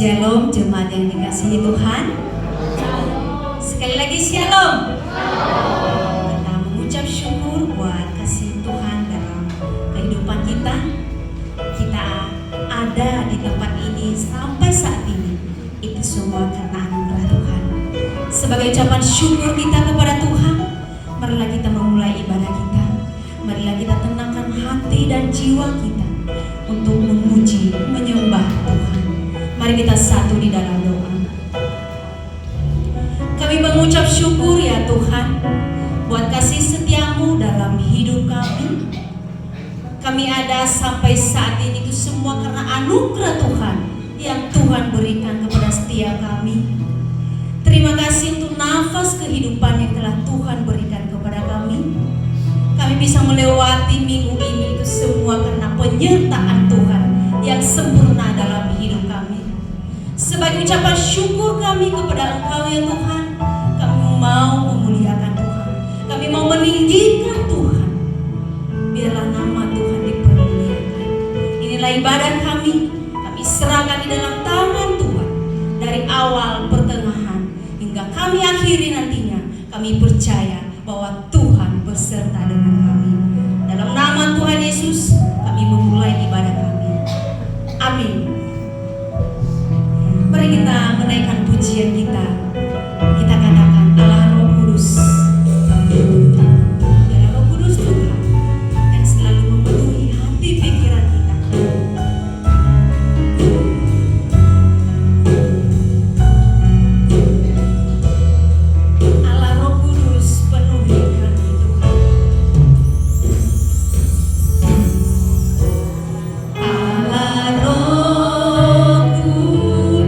Shalom jemaat yang dikasihi Tuhan. Sekali lagi shalom. Kita mengucap syukur buat kasih Tuhan dalam kehidupan kita. Kita ada di tempat ini sampai saat ini, itu semua karena anugerah Tuhan. Sebagai ucapan syukur kita kepada Tuhan, marilah kita memulai ibadah kita. Marilah kita tenangkan hati dan jiwa kita untuk memuji, menyembah Tuhan. Mari kita satu di dalam doa. Kami mengucap syukur ya Tuhan, buat kasih setiamu dalam hidup kami. Kami ada sampai saat ini itu semua karena anugerah Tuhan yang Tuhan berikan kepada setiap kami. Terima kasih untuk nafas kehidupan yang telah Tuhan berikan kepada kami. Kami bisa melewati minggu ini itu semua karena penyertaan Tuhan yang sempurna dalam hidup kami. Sebagai ucapan syukur kami kepada Engkau ya Tuhan, kami mau memuliakan Tuhan, kami mau meninggikan Tuhan. Biarlah nama Tuhan dipermuliakan. Inilah ibadah kami serahkan di dalam tangan Tuhan. Dari awal, pertengahan, hingga kami akhiri nantinya, kami percaya bahwa Tuhan beserta dengan kami. Dalam nama Tuhan Yesus, kami memulai ibadah kami. Amin. Mari kita menaikkan pujian kita. Kita katakan Allah Roh Kudus. Biarlah Roh Kudus Tuhan yang selalu memenuhi hati pikiran kita. Allah Roh Kudus penuhi kami Tuhan. Allah Roh Kudus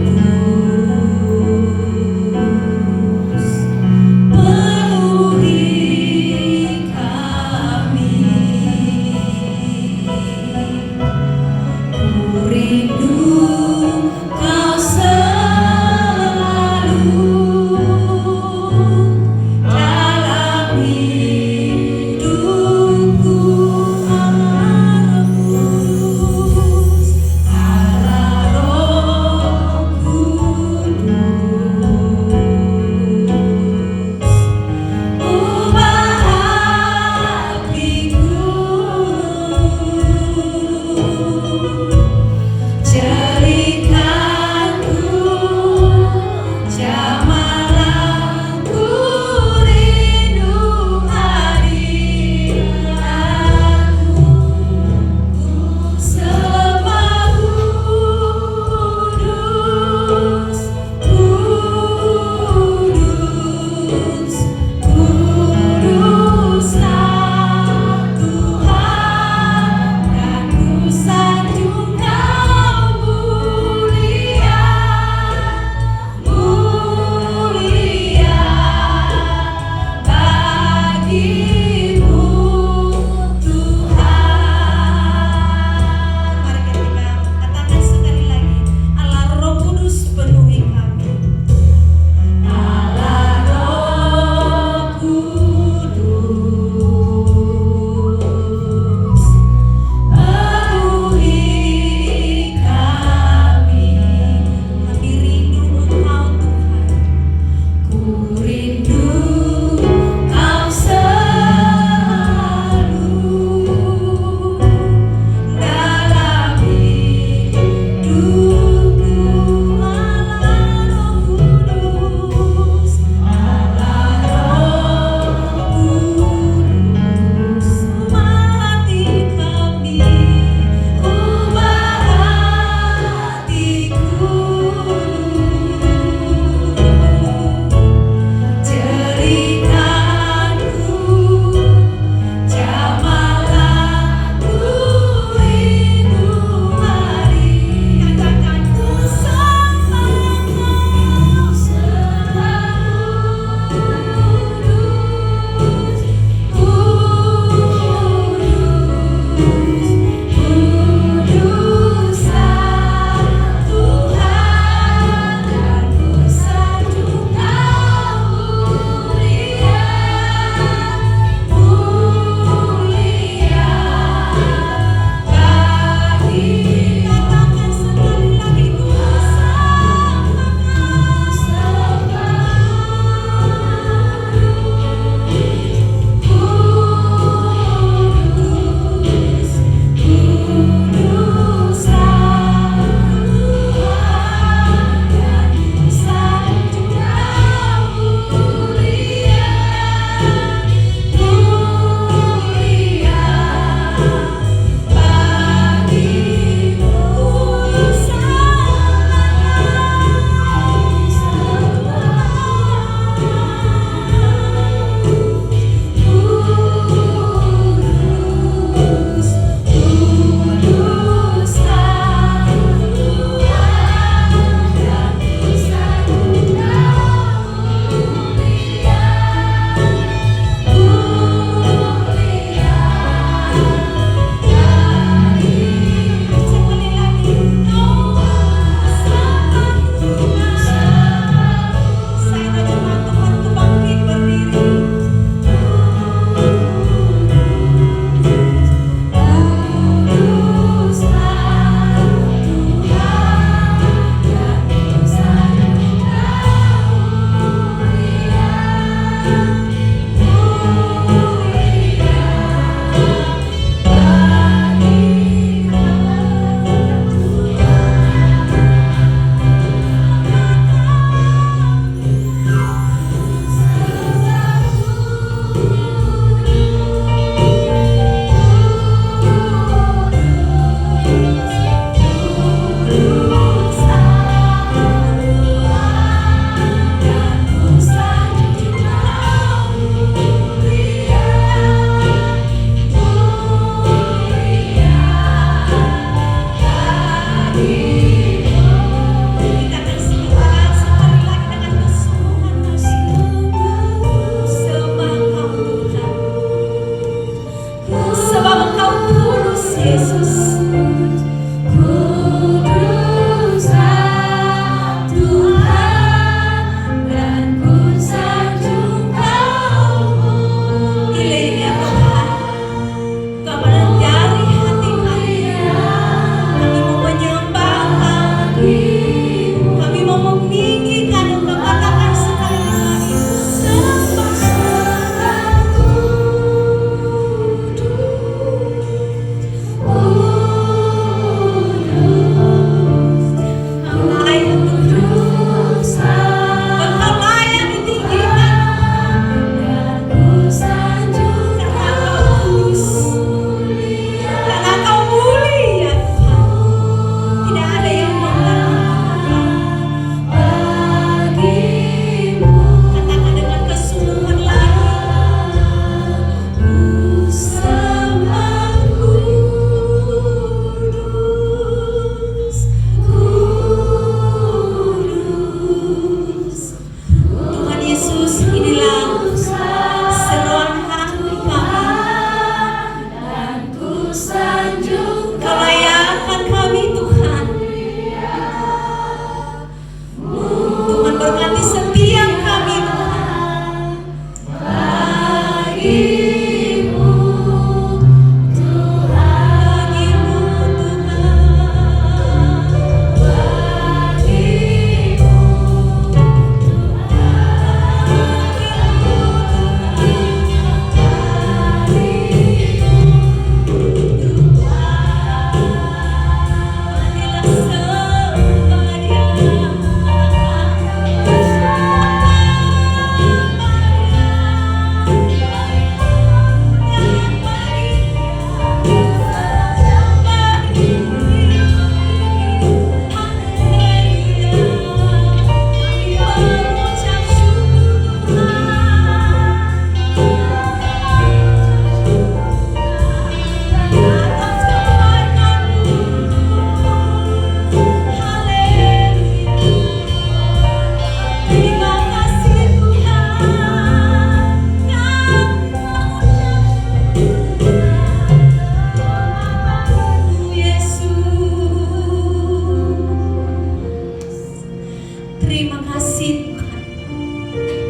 Terima kasih Tuhan.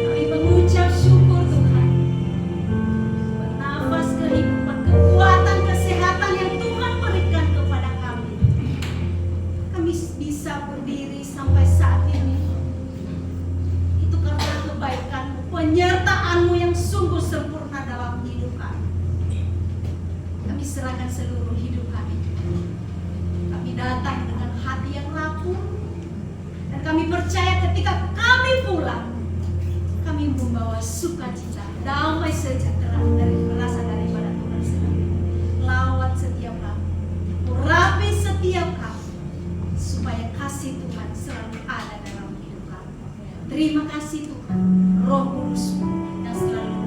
Kami mengucap syukur Tuhan. Bernafas kehidupan, kekuatan, kesehatan yang Tuhan berikan kepada kami. Kami bisa berdiri sampai saat ini. Itu karena kebaikan-Mu, penyertaan-Mu yang sungguh sempurna dalam hidup kami. Kami serahkan seluruh hidup kami. Kami datang dengan hati yang rapuh. Dan kami percaya ketika kami pulang, kami membawa sukacita, damai sejahtera dari berasal daripada Tuhan sendiri. Lawat setiap kami, urapi setiap kami, supaya kasih Tuhan selalu ada dalam hidup kami. Terima kasih Tuhan, Roh Kudus yang selalu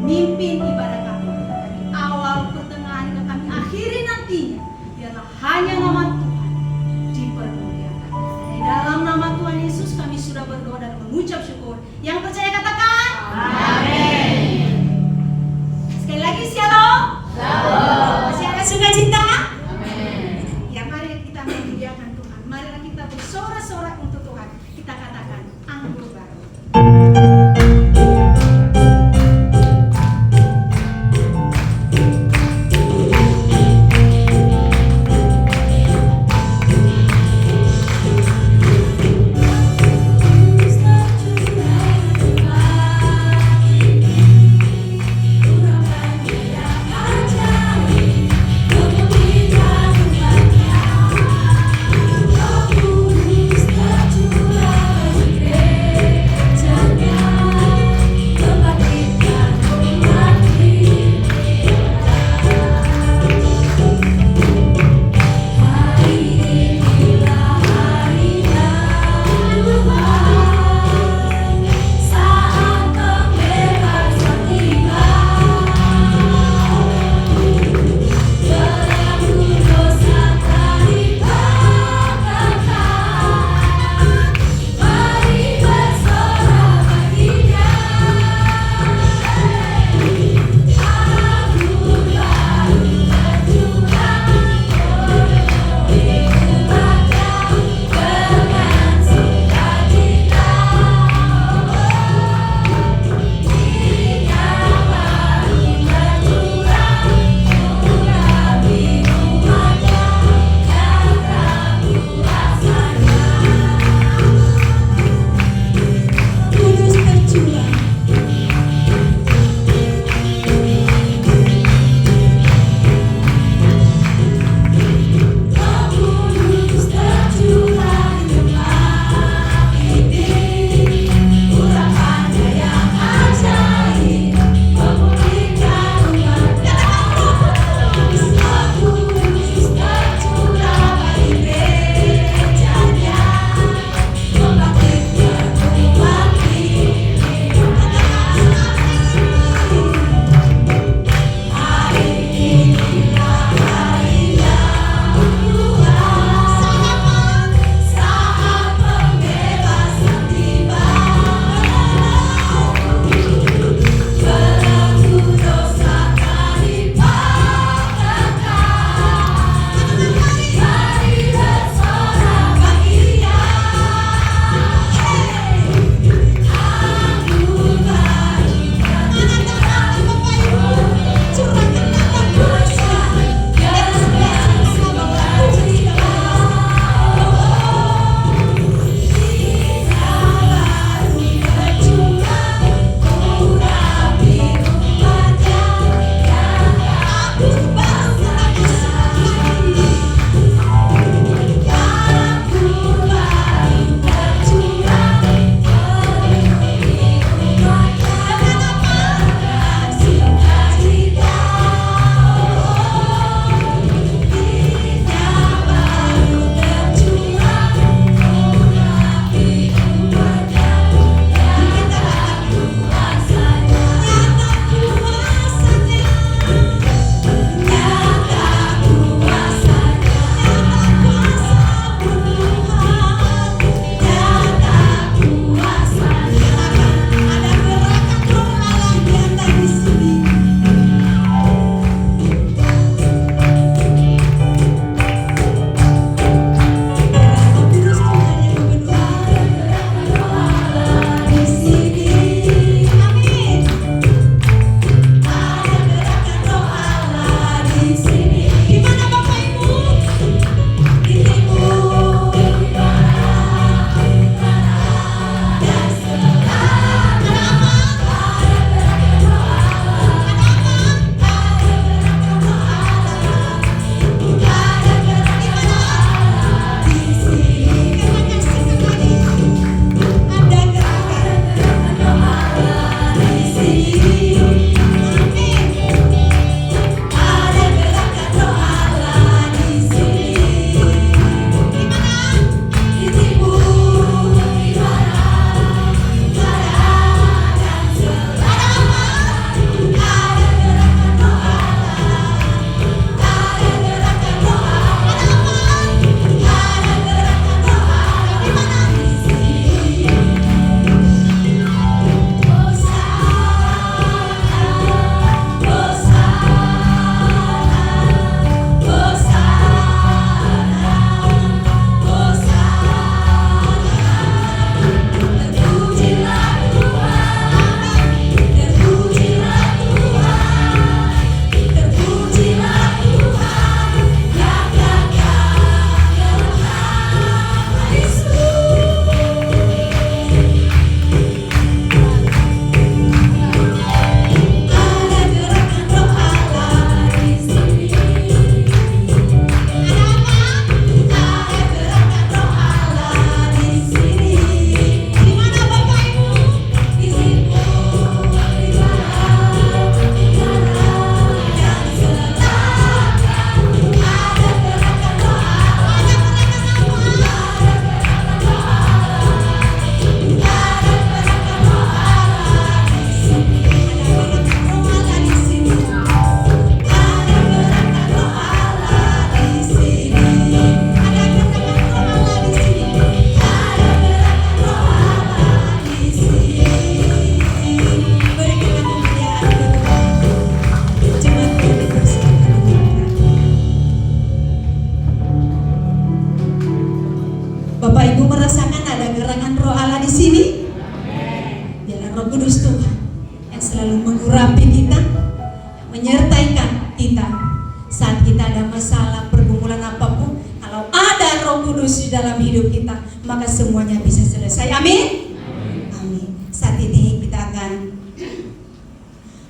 mimpin ibadah kami dari awal, pertengahan, hingga kami akhiri nantinya. Biarlah hanya nama Tuhan dipermuliakan. Di dalam nama Tuhan Yesus kami sudah berdoa dan mengucap syukur. Yang percaya katakan amin. Sekali lagi shalom. Masih ada sukacita? Amin. Ya, mari kita memuliakan Tuhan. Marilah kita bersorak-sorak untuk Tuhan. Kita katakan anggur baru.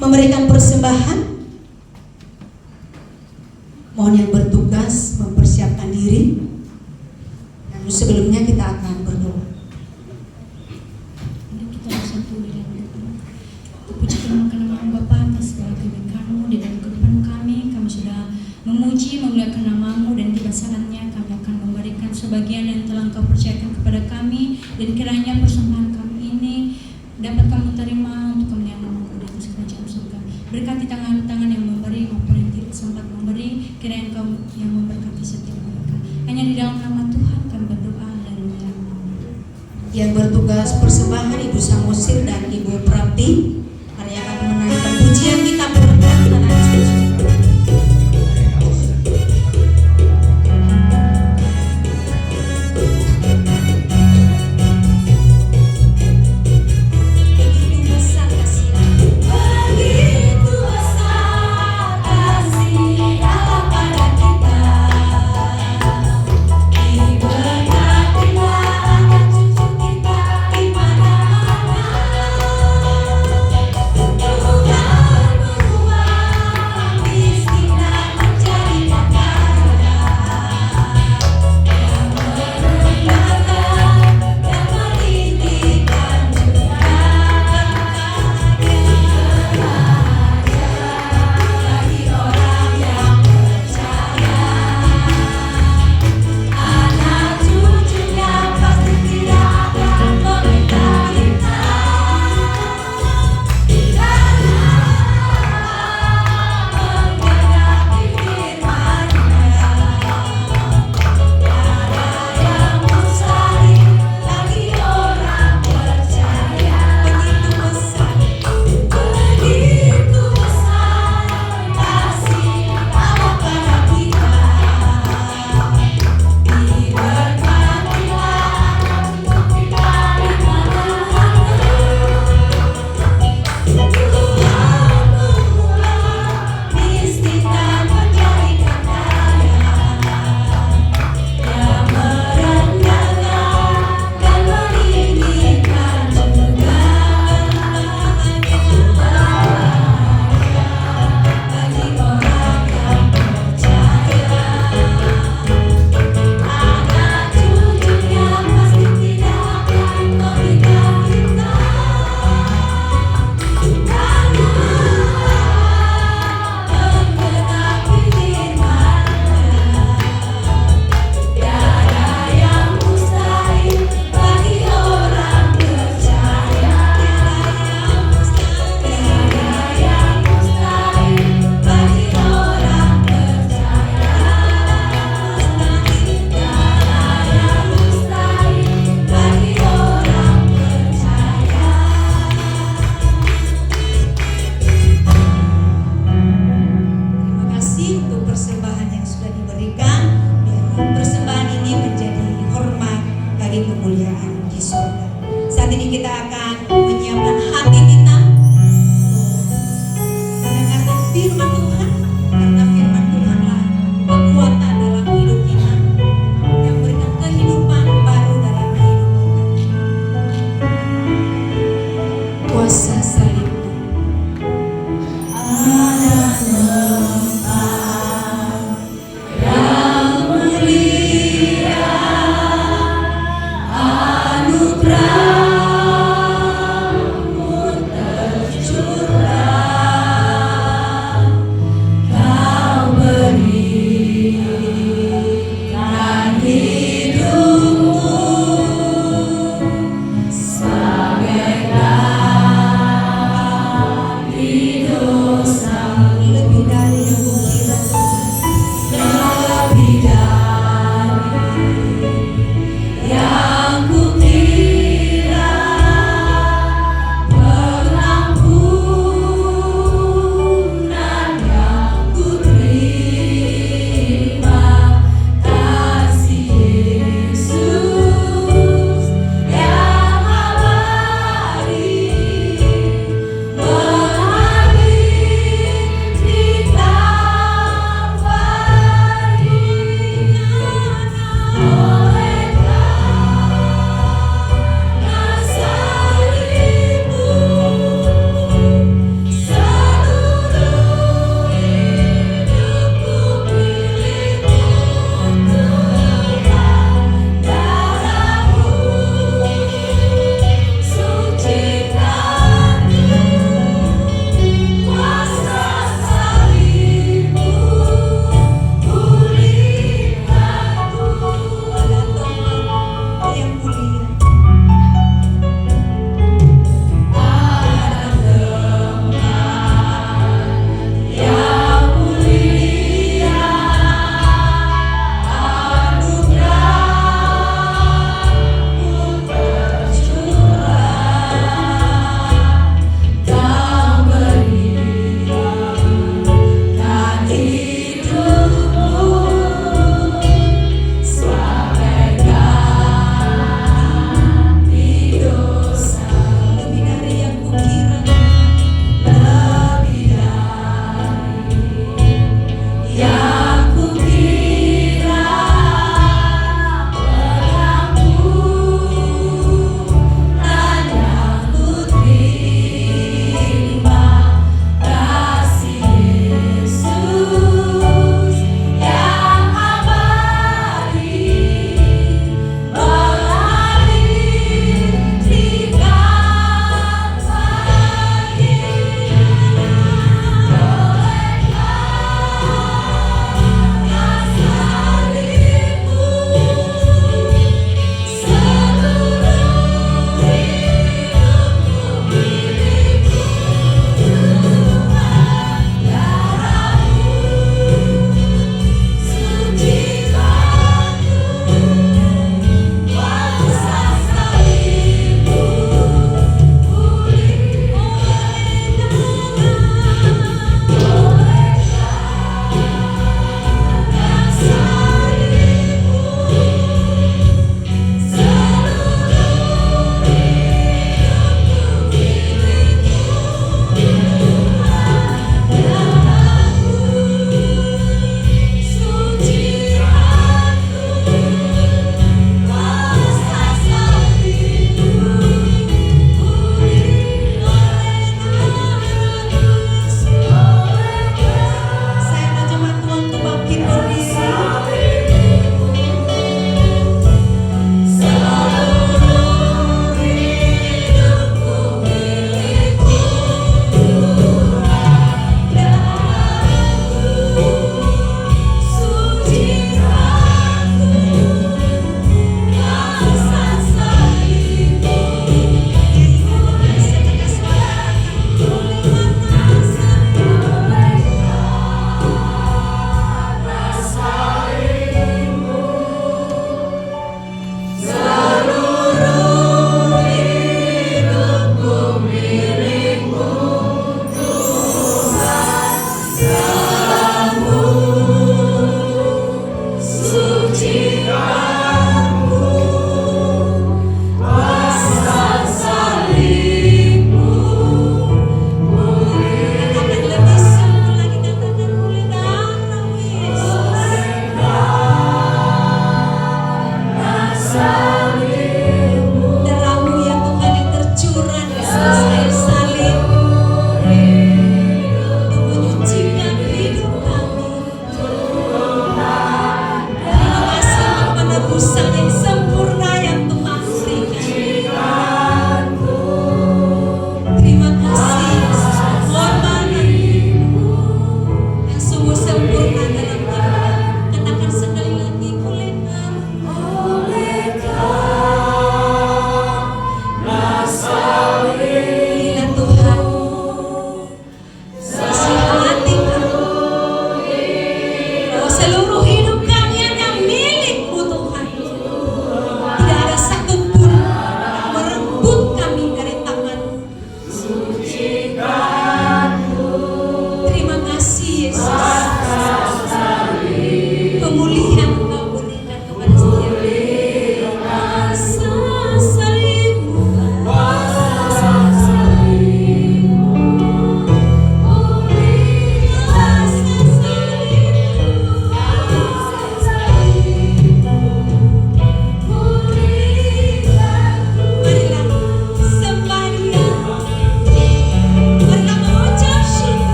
memberikan persembahan. Mohon yang bertugas mempersiapkan diri. Dan sebelumnya kita akan berdoa. Kita bersatu di dalam doa. Puji Tuhan karena nama Bapa atas segala kebaikan-Mu di dalam kehidupan kami. Kami sudah memuji, memuliakan nama-Mu, dan tiba saatnya kami akan memberikan sebagian yang telah Engkau percayakan kepada kami, dan kiranya persembahan kami ini dapat Kamu terima untuk kemuliaan nama-Mu di atas kerajaan surga. Berkati tangan-tangan yang memberi maupun yang tidak sempat memberi, kiranya Engkau yang memberkati setiap mereka. Hanya di dalam nama Tuhan kami berdoa dan menyerahkan. Yang bertugas persembahan Ibu Samosir dan Ibu Prapti, hari akan menanyakan pujian kita berkat tanah suci.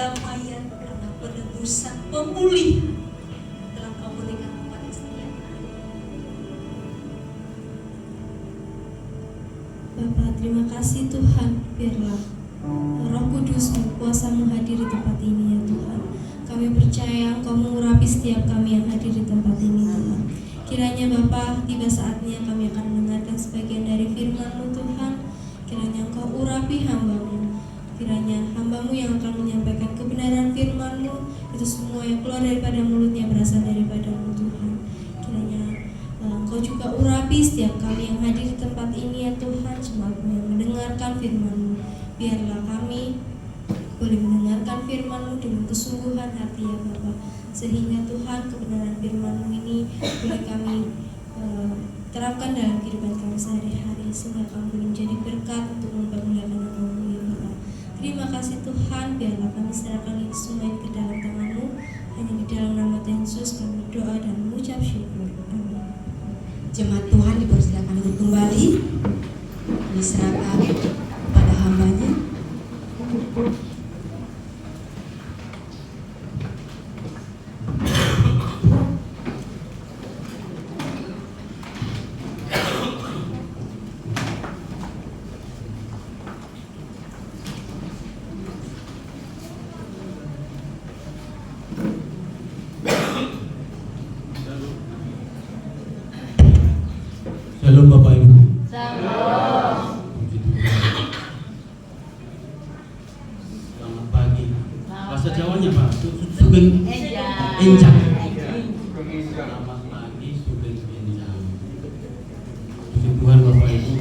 pendamaian, karena penebusan, pemulihan telah Kau berikan kepada setiap kami. Bapa, terima kasih Tuhan, biarlah Roh Kudus dan kuasa-Mu hadir di tempat ini ya Tuhan. Kami percaya Engkau mengurapi setiap kami yang hadir di tempat ini Tuhan. Kiranya Bapa, tiba saatnya kami akan mendengarkan sebagian dari firman-Mu Tuhan. Kiranya Engkau urapi hamba-Mu. Kiranya hamba-Mu yang akan menyampaikan kebenaran firman-Mu, itu semua yang keluar daripada mulutnya berasal daripada-Mu Tuhan. Kiranya Engkau juga urapi setiap kami yang hadir di tempat ini ya Tuhan, semua yang mendengarkan firman-Mu. Biarlah kami boleh mendengarkan firman-Mu dengan kesungguhan hati ya Bapa, sehingga Tuhan kebenaran firman-Mu ini boleh kami terapkan dalam kehidupan kami sehari-hari, sehingga kami boleh menjadi berkat untuk mempermuliakan nama-Mu ya Bapa. Terima kasih Tuhan, biarlah kami serahkan ini semua ke dalam tangan-Mu. Hanya di dalam nama Tuhan Yesus kami berdoa dan mengucap syukur. Amin. Jemaat Tuhan dipersilakan untuk kembali diserahkan kepada hambanya. Shalom Bapak Ibu. Selamat pagi. Bahasa Jawanya Pak, Sugeng Enjang. Selamat pagi Sugeng Enjang. Puji Tuhan Bapak Ibu.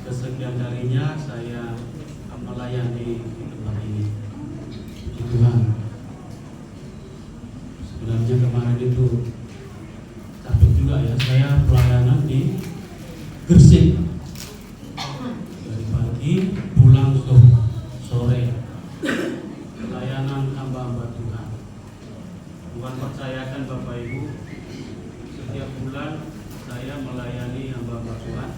Kesekian harinya saya melayani di tempat ini. Puji Tuhan. Sebenarnya kemarin itu capek juga ya, saya pelayanan di Gresik dari pagi pulang sore, pelayanan hamba-hamba Tuhan. Tuhan percayakan Bapak Ibu, setiap bulan saya melayani hamba-hamba Tuhan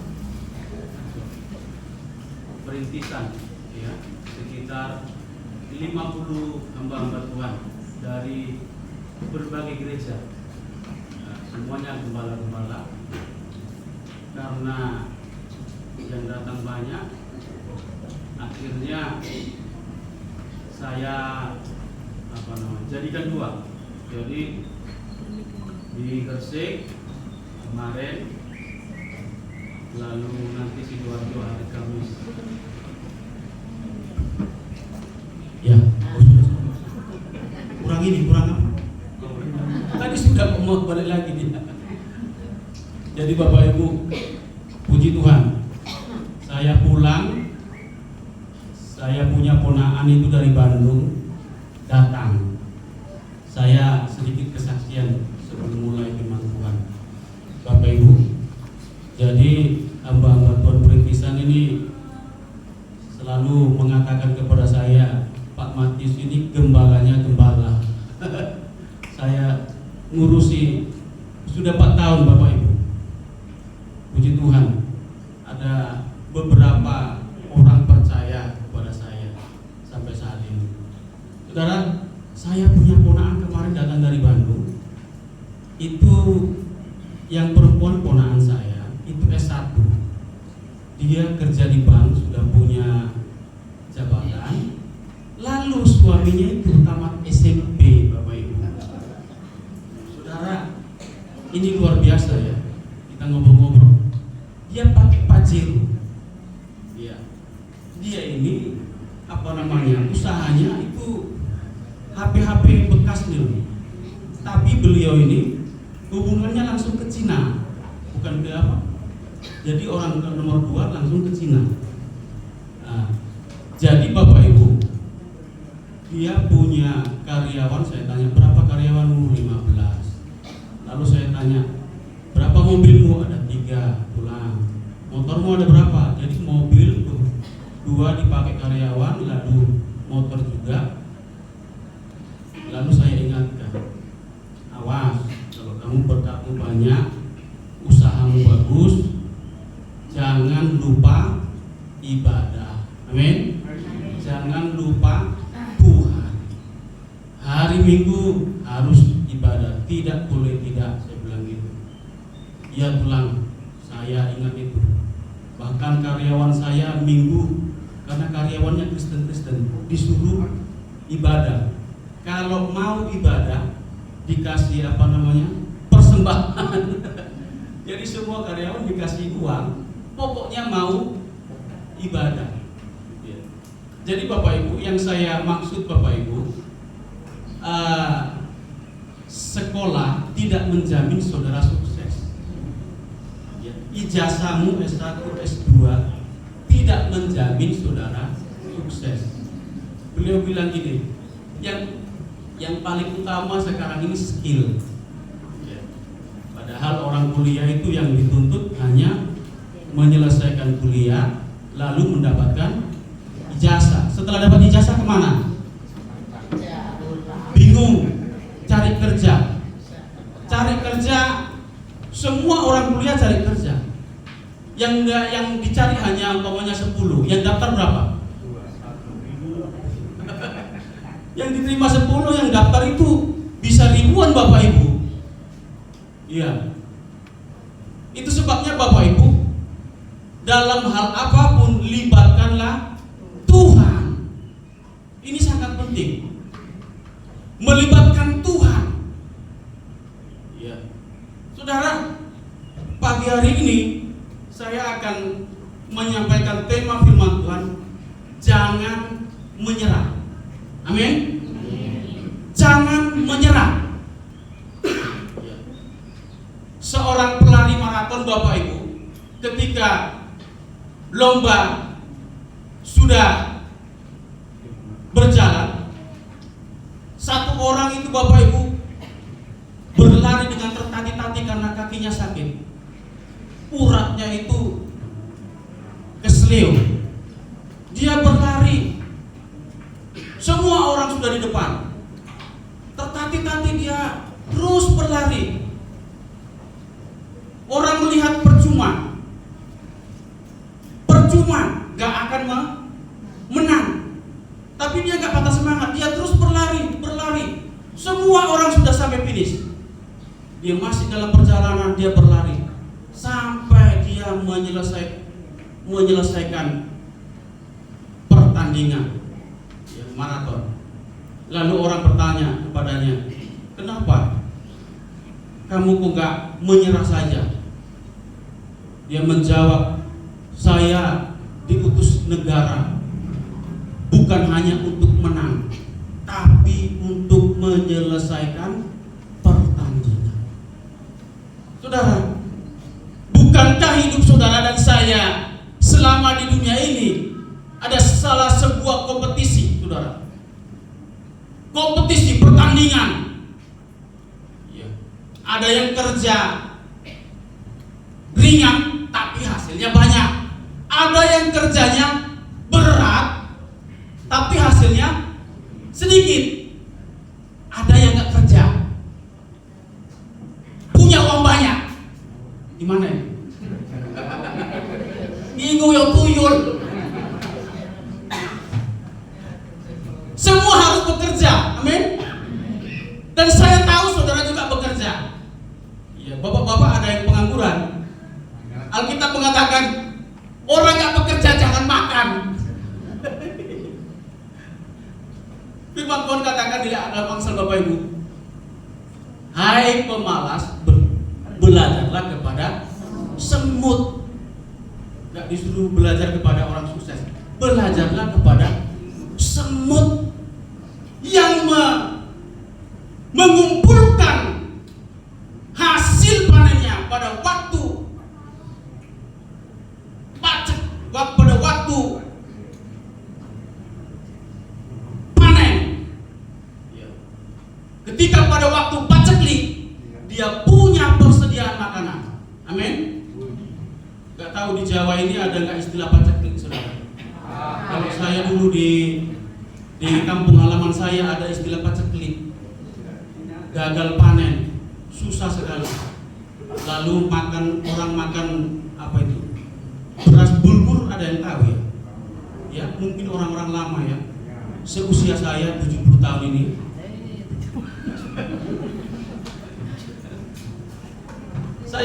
perintisan ya, sekitar 50 hamba-hamba Tuhan dari berbagai gereja. Semuanya gembala-gembala, karena yang datang banyak, akhirnya saya jadikan dua. Jadi di Gresik kemarin, lalu nanti Sidoarjo hari Kamis. Ya, kurang apa? Tadi sudah mau balik lagi dia. Jadi Bapak Ibu, puji Tuhan, saya pulang, saya punya ponakan itu dari Bandung datang. Saya sedikit kesaksian sebelum mulai firman Tuhan. Bapak Ibu, jadi hamba-hamba Tuhan perintisan ini selalu mengatakan kepada saya, Pak Matius ini gembalanya gembala. Saya ngurusi sudah 4 tahun Bapak Ibu. Puji Tuhan, ada beberapa orang percaya kepada saya sampai saat ini. Saudara, saya punya ponakan kemarin datang dari Bandung. Itu yang perempuan ponakan saya, itu S1. Dia kerja di bank, sudah punya jabatan. Lalu suaminya itu tamat SMP Bapak Ibu. Saudara, ini luar biasa ya. Kita ngobrol-ngobrol, dia pakai Pajero. Dia ini usahanya itu HP bekas nih. Tapi beliau ini hubungannya langsung ke Cina, bukan ke apa? Jadi orang nomor 2 langsung ke Cina. Nah, jadi Bapak Ibu, dia punya karyawan. Saya tanya, berapa karyawanmu? 15. Lalu saya tanya, berapa mobilmu? Ada 3, pulang. Motormu ada berapa? Jadi mobil tuh 2 dipakai karyawan, lalu motor juga. Lalu saya ingatkan, awas, kalau kamu berkatmu banyak, usahamu bagus, jangan lupa ibadah. Amin. jangan lupa Tuhan. Hari Minggu harus ibadah, tidak boleh tidak, saya bilang gitu. Ya pulang, saya ingat itu. Bahkan karyawan saya Minggu, karena karyawannya Kristen-Kristen, disuruh ibadah. Kalau mau ibadah dikasih persembahan. Jadi semua karyawan dikasih uang, pokoknya mau ibadah. Jadi Bapak Ibu, yang saya maksud Bapak Ibu, sekolah tidak menjamin saudara sukses. Ijazahmu S1, S2 tidak menjamin saudara sukses. Beliau bilang gini, yang paling utama sekarang ini skill. Padahal orang kuliah itu yang dituntut hanya menyelesaikan kuliah lalu mendapatkan ijazah. Setelah dapat ijazah kemana? Bingung, cari kerja. Cari kerja, semua orang kuliah cari kerja. Yang dicari hanya 10. Yang daftar berapa? Yang diterima 10, yang daftar itu bisa ribuan Bapak Ibu. Iya. Itu sebabnya Bapak Ibu, dalam hal apapun libatkanlah Tuhan. Ini sangat penting. Melibatkan Tuhan. Iya. Saudara, pagi hari ini saya akan menyampaikan tema firman Tuhan, jangan menyerah. Amin. Jangan menyerah. Seorang pelari maraton Bapak Ibu, ketika lomba sudah berjalan, satu orang itu Bapak Ibu berlari dengan tertati-tati karena kakinya sakit. Uratnya itu kesleo. Dia berlari, semua orang sudah di depan, tertati-tati dia terus berlari. Orang melihat percuma, gak akan menang. Tapi dia gak patah semangat, dia terus berlari. Semua orang sudah sampai finish, dia masih dalam perjalanan, dia berlari sampai dia menyelesaikan pertandingan maraton. Lalu orang bertanya kepadanya, kenapa kamu kok gak menyerah saja? Dia menjawab, saya diutus negara bukan hanya untuk menang, tapi untuk menyelesaikan pertandingan. Saudara, bukankah hidup saudara dan saya selama di dunia ini ada salah sebuah kompetisi, saudara? Kompetisi pertandingan. Ya. Ada yang kerja ringan tapi hasilnya banyak. Ada yang kerjanya berat tapi hasilnya sedikit. Ada yang gak kerja, punya uang banyak. Gimana ya? Minggu yang tuyul. Semua harus bekerja, amin. Dan saya tahu saudara juga bekerja. Ya, bapak-bapak ada yang pengangguran. Alkitab mengatakan orang yang bekerja jangan makan. Firman Tuhan katakan di dalam Amsal Bapak Ibu, hai pemalas, belajarlah kepada semut. Gak disuruh belajar kepada orang sukses, belajarlah kepada semut yang mengumpulkan hasil panennya pada waktu pacek, pada waktu panen. Ketika pada waktu pacekli dia punya persediaan makanan. Amin. Gak tahu di Jawa ini ada nggak istilah pacekli, saudara? Kalau saya dulu di kampung halaman saya ada istilah pacekli. Gagal panen, susah sekali. Lalu orang makan apa itu? Beras bulgur, ada yang tahu ya? ya, mungkin orang-orang lama ya, seusia saya 70 tahun ini,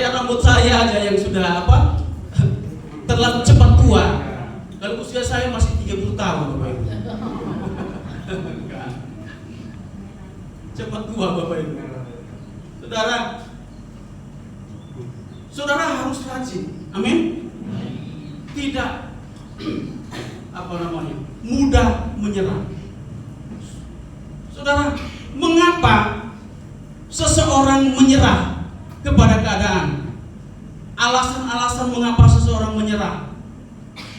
rambut saya aja yang sudah terlalu cepat tua. Kalau usia saya masih 30 tahun Bapak Ibu. Cepat tua Bapak Ibu. Saudara harus rajin. Amin. Tidak mudah menyerah. Saudara, mengapa seseorang menyerah kepada keadaan? Alasan-alasan mengapa seseorang menyerah?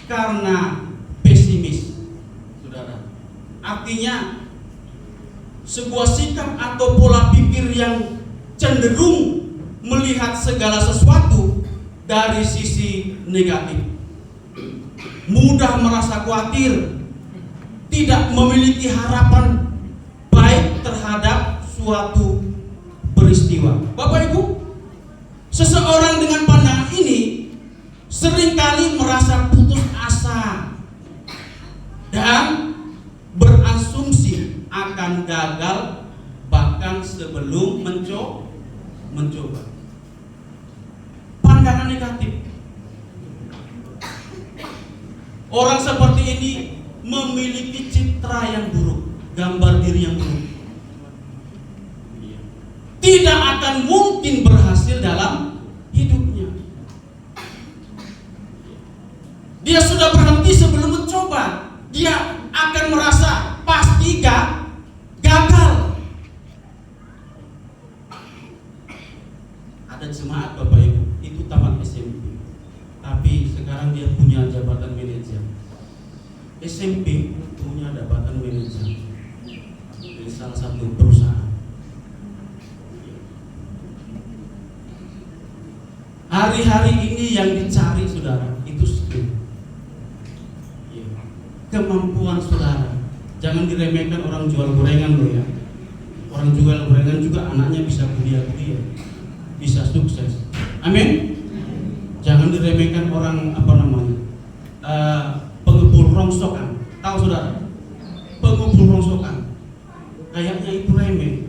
Karena pesimis. Saudara, artinya sebuah sikap atau pola pikir yang cenderung melihat segala sesuatu dari sisi negatif, mudah merasa khawatir, tidak memiliki harapan baik terhadap suatu peristiwa. Bapak Ibu, seseorang dengan pandangan ini seringkali merasa putus asa dan berasumsi akan gagal bahkan sebelum mencoba. Pandangan negatif. Orang seperti ini memiliki citra yang buruk, gambar diri yang buruk. Tidak akan mungkin berhasil dalam hidupnya. Dia sudah berhenti sebelum mencoba. Dia akan merasa pasti gagal. Ada jemaat Bapak Ibu, itu tamat SMP, tapi sekarang dia punya jabatan manajer. SMP punya jabatan manajer di salah satu perusahaan. Hari-hari ini yang dicari saudara itu skill, kemampuan saudara. Jangan diremehkan orang jual gorengan loh ya. Orang jual gorengan juga anaknya bisa kuliah, bisa sukses. Amin. Jangan diremehkan orang pengepul rongsokan. Tahu saudara? Pengepul rongsokan. Kayaknya itu remeh.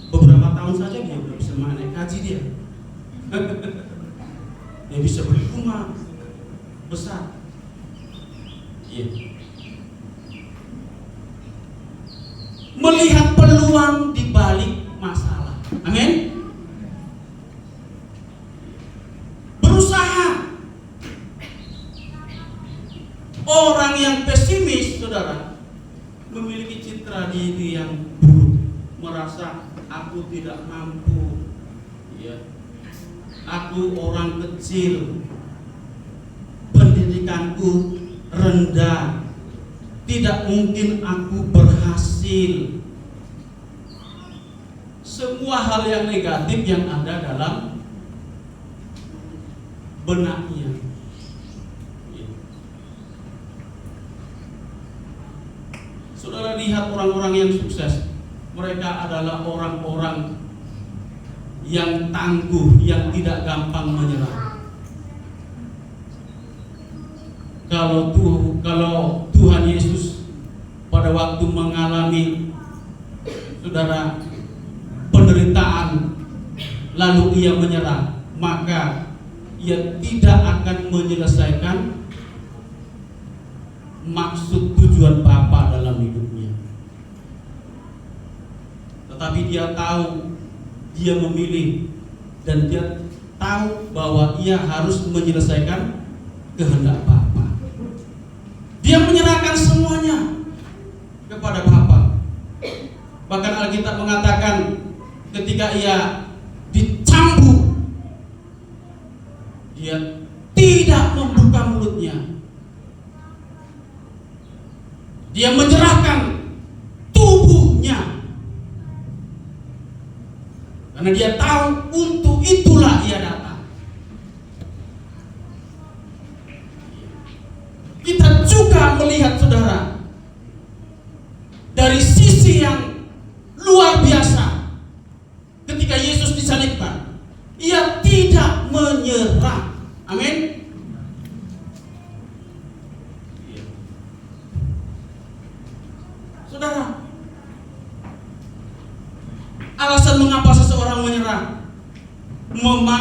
Beberapa tahun saja dia belum bisa naik haji dia. Dia bisa beli rumah besar. Melihat peluang di balik masalah. Amin. Berusaha. Orang yang pesimis, saudara, memiliki citra diri yang buruk, merasa aku tidak mampu. Aku orang kecil, pendidikanku rendah, tidak mungkin aku berhasil. Semua hal yang negatif yang ada dalam benaknya. Saudara lihat orang-orang yang sukses, mereka adalah orang-orang yang tangguh, yang tidak gampang menyerah. Kalau Tuhan Yesus pada waktu mengalami saudara penderitaan lalu ia menyerah, maka ia tidak akan menyelesaikan maksud tujuan Bapa dalam hidupnya. Tetapi dia tahu, dia memilih, dan dia tahu bahwa ia harus menyelesaikan kehendak Bapa. Dia menyerahkan semuanya kepada Bapa. Bahkan Alkitab mengatakan ketika ia dicambuk, dia tidak membuka mulutnya. Dia menyerahkan tubuhnya. Karena dia tahu untuk itulah ia datang. Kita juga melihat saudara dari sisi yang luar biasa. Ketika Yesus disalibkan, ia tidak menyerah. Amin.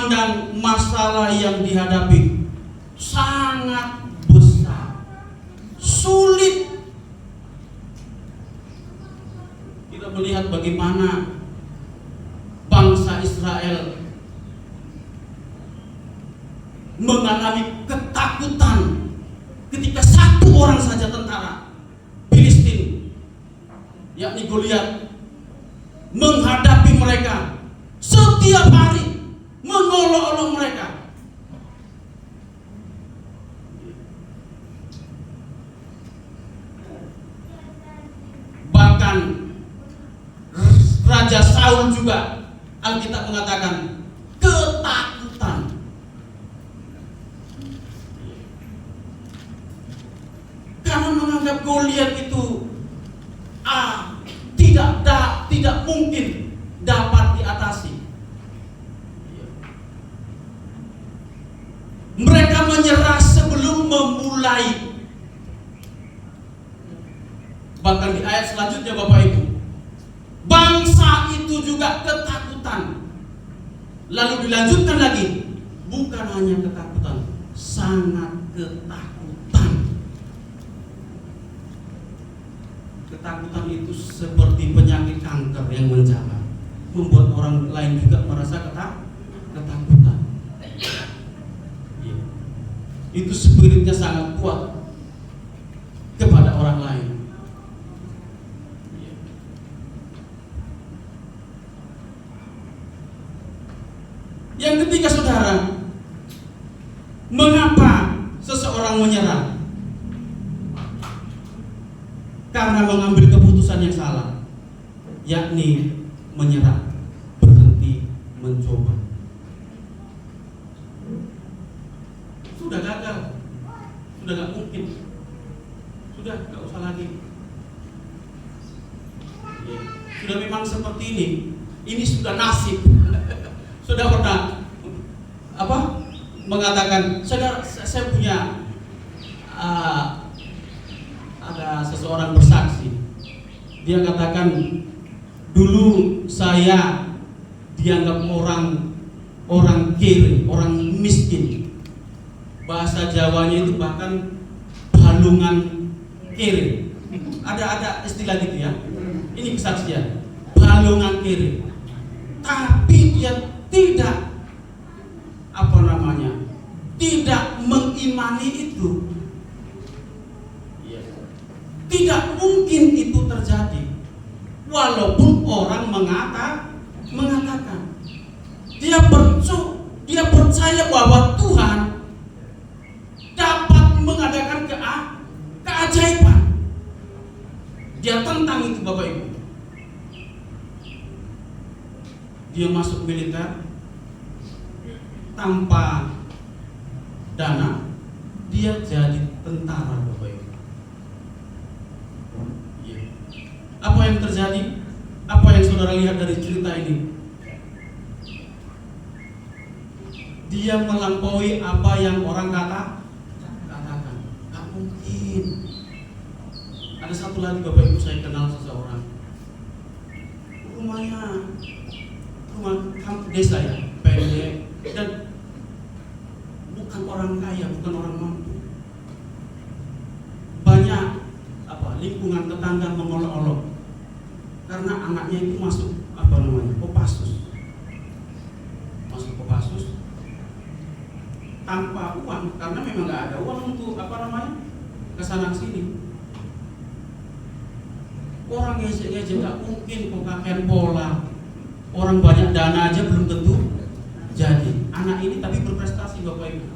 memandang masalah yang dihadapi sangat besar, sulit. Kita melihat bagaimana bangsa Israel mengalami ketakutan ketika satu orang saja tentara Filistin, yakni Goliat, menghadapi mereka setiap hari, mengolok-olok mereka. Bahkan Raja Saul juga, Alkitab mengatakan ketakutan. Karena menganggap Goliat itu tidak mungkin dapat diatasi. Mereka menyerah sebelum memulai. Bahkan di ayat selanjutnya Bapak Ibu, bangsa itu juga ketakutan. Lalu dilanjutkan lagi, bukan hanya ketakutan, sangat ketakutan. Ketakutan itu seperti penyakit kanker yang menjalar, membuat orang lain juga merasa ketakutan. Itu spiritnya sangat kuat kepada orang lain. Yang ketiga, saudara, mengapa seseorang menyerah? Karena mengambil keputusan yang salah, yakni menyerah, berhenti mencoba. Sudah gagal, sudah gak mungkin, sudah gak usah lagi. Sudah memang seperti ini sudah nasib. Sudah pernah mengatakan, saya punya ada seseorang bersaksi. Dia katakan, dulu saya dianggap orang kere, orang miskin. Bahasa Jawanya itu bahkan balungan kere. Ada istilah gitu ya. Ini kesaksian, balungan kere. Tapi dia tidak tidak mengimani itu. Tidak mungkin itu terjadi, walaupun orang mengatakan dia percaya bahwa Tuhan dapat mengadakan keajaiban. Dia tentang itu, Bapak Ibu. Dia masuk militer tanpa dana, dia jadi tentara, Bapak Ibu. Apa yang terjadi? Apa yang saudara lihat dari cerita ini? Dia melampaui apa yang orang katakan. Gak mungkin. Ada satu lagi, Bapak Ibu, saya kenal seseorang. Rumah desa ya, pendek, dan bukan orang kaya, bukan orang mampu. Banyak lingkungan tetangga mengolok-olok karena anaknya itu masuk Kopassus. Masuk Kopassus tanpa uang, karena memang nggak ada uang untuk kesana sini. Orang ngejek-ngejek, nggak mungkin kok kakek pola. Orang banyak dana aja belum tentu jadi. Anak ini tapi berprestasi, Bapak Ibu.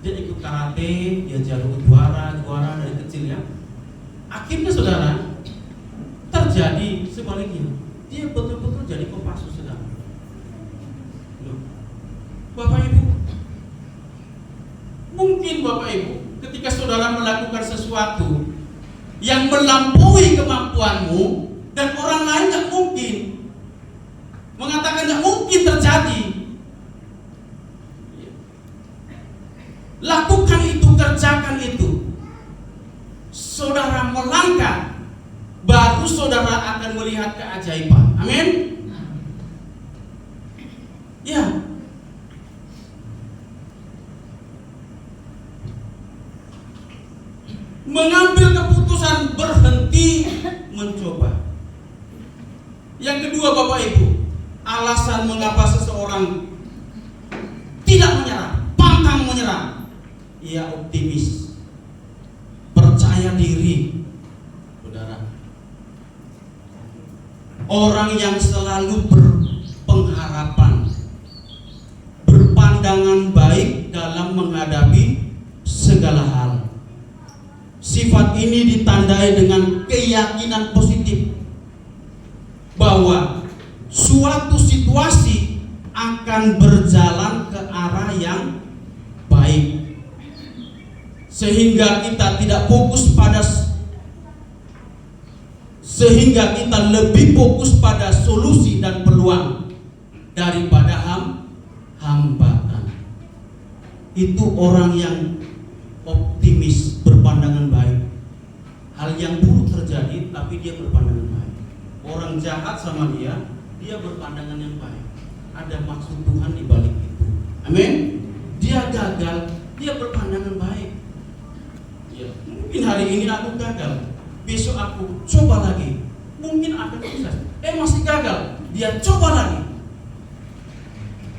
Dia ikut karate, dia juara dari kecil ya. Akhirnya saudara, terjadi sebaliknya. Dia betul-betul jadi Kopassus, saudara. Bapak Ibu, mungkin Bapak Ibu, ketika saudara melakukan sesuatu yang melampaui kemampuanmu dan orang lain gak mungkin mengatakan gak mungkin terjadi, lakukan itu, kerjakan itu. Saudara melangkah, baru saudara akan melihat keajaiban. Amin. Ya, mengambil keputusan berhenti mencoba. Yang kedua Bapak Ibu, alasan mengapa seseorang tidak menyerah, pantang menyerah. Ia optimis, percaya diri. Saudara, orang yang selalu berpengharapan, berpandangan baik dalam menghadapi segala hal. Sifat ini ditandai dengan keyakinan positif bahwa suatu situasi akan berjalan ke arah yang baik, sehingga kita tidak fokus pada sehingga kita lebih fokus pada solusi dan peluang daripada hambatan. Itu orang yang optimis, berpandangan baik. Hal yang buruk terjadi tapi dia berpandangan baik. Orang jahat sama dia berpandangan yang baik. Ada maksud Tuhan di balik itu. Amin. Dia gagal, dia berpandangan baik. Ya, mungkin hari ini aku gagal, besok aku coba lagi, mungkin akan sukses. Masih gagal, dia coba lagi.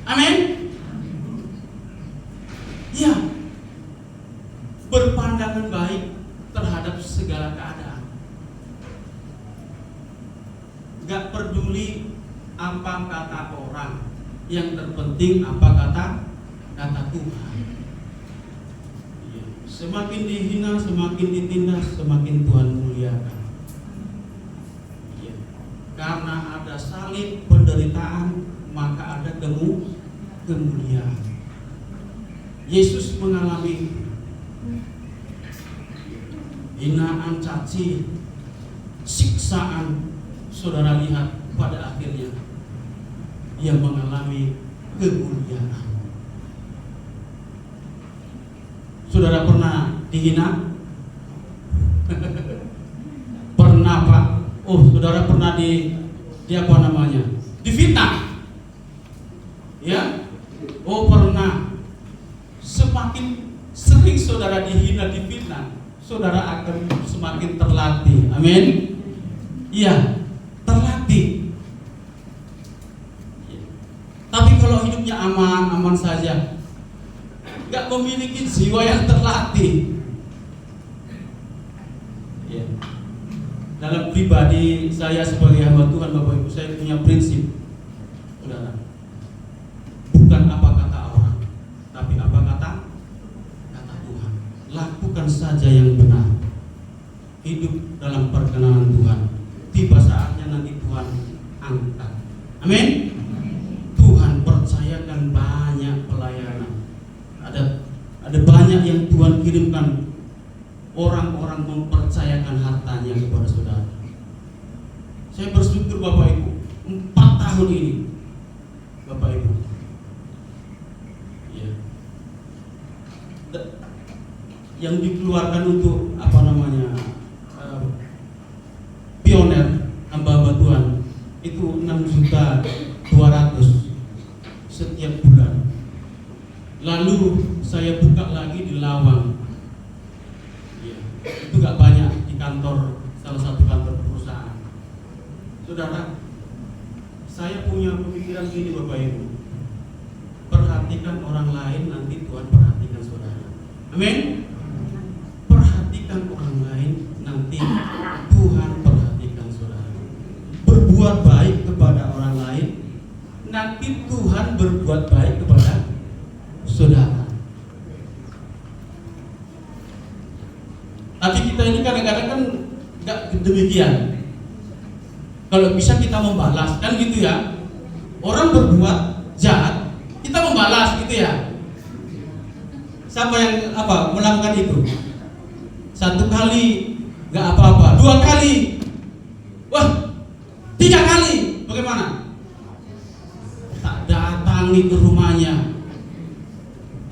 Amin. Ya, berpandangan baik terhadap segala keadaan. Gak peduli apa kata orang, yang terpenting apa kata Tuhan. Ya. Semakin dihina, semakin ditindas, semakin Tuhan muliakan. Ya. Karena ada salib penderitaan, maka ada kemuliaan. Yesus mengalami hinaan, caci, siksaan. Saudara lihat pada akhirnya ia mengalami kemuliaan. Saudara pernah dihina? Pernah Pak? Saudara pernah di apa namanya? Difitnah? Ya? Pernah. Semakin sering saudara dihina, difitnah, saudara akan semakin terlatih. Amin. Iya, terlatih. Tapi kalau hidupnya aman saja, nggak memiliki jiwa yang terlatih. Ya. Dalam pribadi saya sebagai hamba Tuhan, Bapak Ibu, saya punya prinsip, saudara. Bukan apa kata orang, tapi apa kata Tuhan. Lakukan saja yang benar. Hidup dalam perkenanan Tuhan. Tiba saatnya nanti Tuhan angkat. Amin. Tuhan percayakan banyak pelayanan. Ada banyak yang Tuhan kirimkan. Orang-orang mempercayakan hartanya kepada saudara. Saya bersyukur Bapak Ibu, 4 tahun ini Bapak Ibu, ya, yang dikeluarkan untuk apa namanya, pioner hamba-hamba Tuhan itu 6.200.000 setiap bulan. Lalu saya buka lagi di Lawang. Itu gak banyak di kantor, salah satu kantor perusahaan. Saudara, saya punya pemikiran gini Bapak Ibu, perhatikan orang lain, nanti Tuhan perhatikan saudara. Amin. Perhatikan orang lain, nanti Tuhan perhatikan saudara. Berbuat baik kepada orang lain, nanti Tuhan berbuat baik kepada saudara. Tapi kita ini kadang-kadang kan nggak demikian. Kalau bisa kita membalas, kan gitu ya. Orang berbuat jahat, kita membalas gitu ya. Siapa yang melakukan itu? 1 kali nggak apa-apa, 2 kali, 3 kali, bagaimana? Tak datangi ke rumahnya,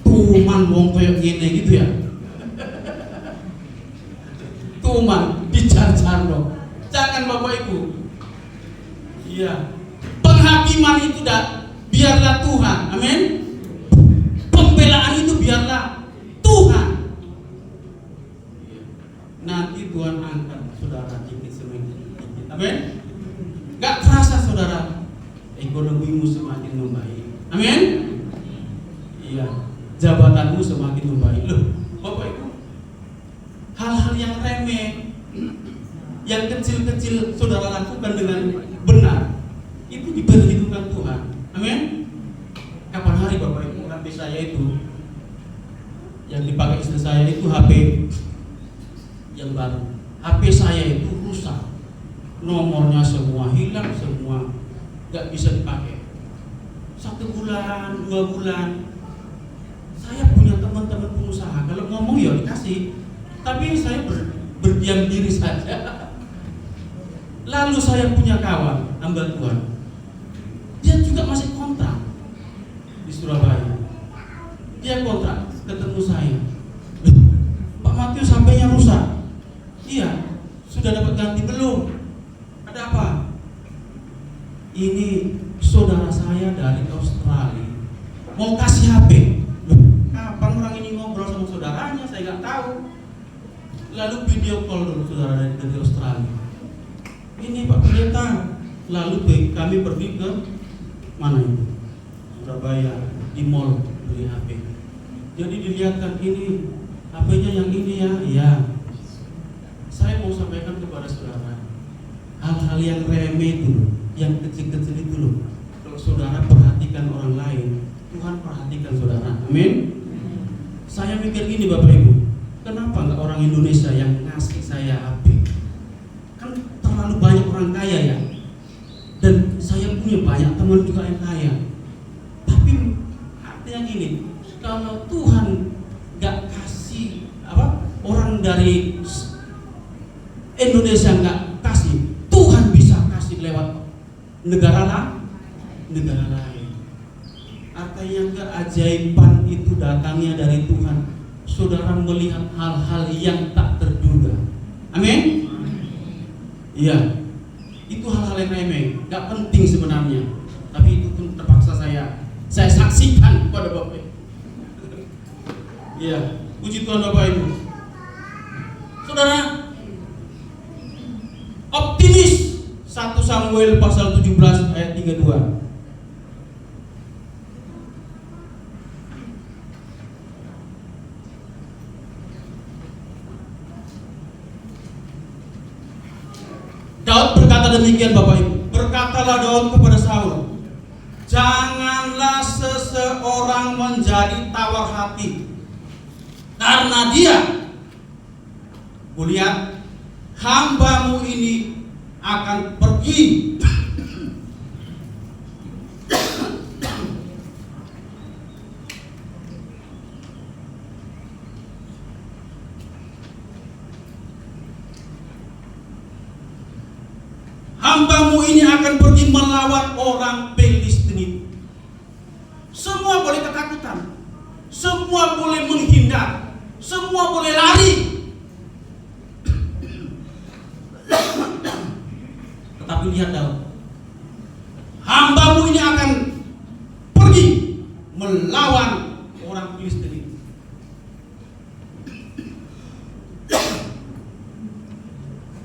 tuman wong koyok gini gitu ya. Tuman dijar-jar dong. Jangan Bapak Ibu. Iya. Penghakiman itu biarlah Tuhan. Amin. Pembelaan itu biarlah Tuhan. nanti Tuhan angkat saudara dikit sedikit. Amin. Gak terasa saudara, ekonomimu semakin membaik. Amin. Iya, jabatanmu semakin membaik. Loh, Bapak Ibu, hal-hal yang remeh, yang kecil-kecil saudara lakukan dengan benar, itu diperhitungkan Tuhan. Amin. Kapan hari Bapak Ibu, HP saya itu yang dipakai istri saya itu HP yang baru. HP saya itu rusak, nomornya semua hilang, semua gak bisa dipakai. 1 bulan, 2 bulan. Saya punya teman-teman pengusaha, kalau ngomong ya dikasih, tapi saya berdiam diri saja. Lalu saya punya kawan, hamba Tuhan, dia juga masih kontrak di Surabaya. Dia kontrak, ketemu saya, Pak Matius HP-nya rusak. Iya, sudah dapat ganti belum? Ada apa? Ini saudara saya dari Australia mau kasih HP. Kapan orang ini ngobrol sama saudaranya? Saya nggak tahu. Lalu video call dulu saudara dari Australia. Ini Pak Pendeta. Lalu kami pergi ke mana itu? Surabaya, di mall beli HP. Jadi dilihatkan ini HP-nya yang ini ya. Iya. Saya mau sampaikan kepada saudara, hal-hal yang remeh itu, yang kecil-kecil itu loh. Kalau saudara perhatikan orang lain, Tuhan perhatikan saudara. Amin. Saya mikir gini Bapak Ibu, kenapa nggak orang Indonesia yang ngasih saya HP? Kan terlalu banyak orang kaya ya, dan saya punya banyak teman juga yang kaya. Tapi artinya gini, kalau Tuhan nggak kasih orang dari Indonesia nggak kasih, Tuhan bisa kasih lewat negara lain. Artinya keajaiban itu datangnya dari Tuhan. Saudara melihat hal-hal yang tak terduga. Amin. Iya, itu hal-hal yang remeh, nggak penting sebenarnya. Tapi itu pun terpaksa saya saksikan kepada Bapak. Iya, puji Tuhan Bapak Ibu. Saudara, optimis. 1 Samuel pasal 17 ayat 32. Daud berkata demikian Bapak Ibu. Berkatalah Daud kepada Saul, janganlah seseorang menjadi tawar hati, karena dia, kulihat, hambamu ini akan pergi hambamu ini akan pergi melawan orang Filistin. Semua boleh ketakutan, semua boleh menghindar, semua boleh lari. Tetapi lihat Daud, hambamu ini akan pergi melawan orang Filistin.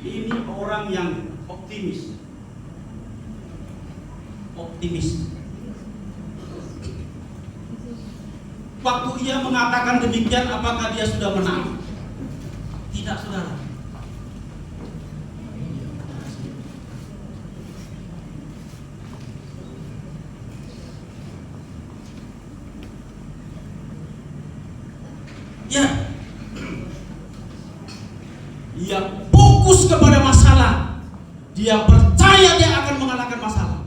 Ini orang yang optimis. Waktu ia mengatakan demikian, apakah dia sudah menang? Tidak, saudara. Ya, ia fokus kepada masalah. Dia percaya dia akan mengalahkan masalah.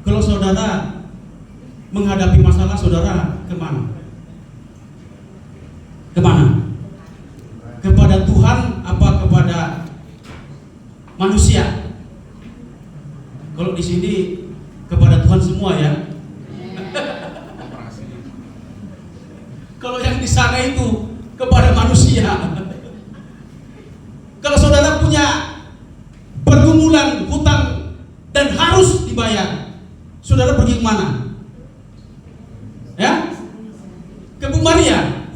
Kalau saudara menghadapi masalah, saudara kemana? Kepada Tuhan apa kepada manusia? Kalau di sini kepada Tuhan semua ya. Kalau yang di sana itu kepada manusia. Kalau saudara punya pergumulan hutang dan harus dibayar, saudara pergi kemana? Ya? Ke Bu Maria.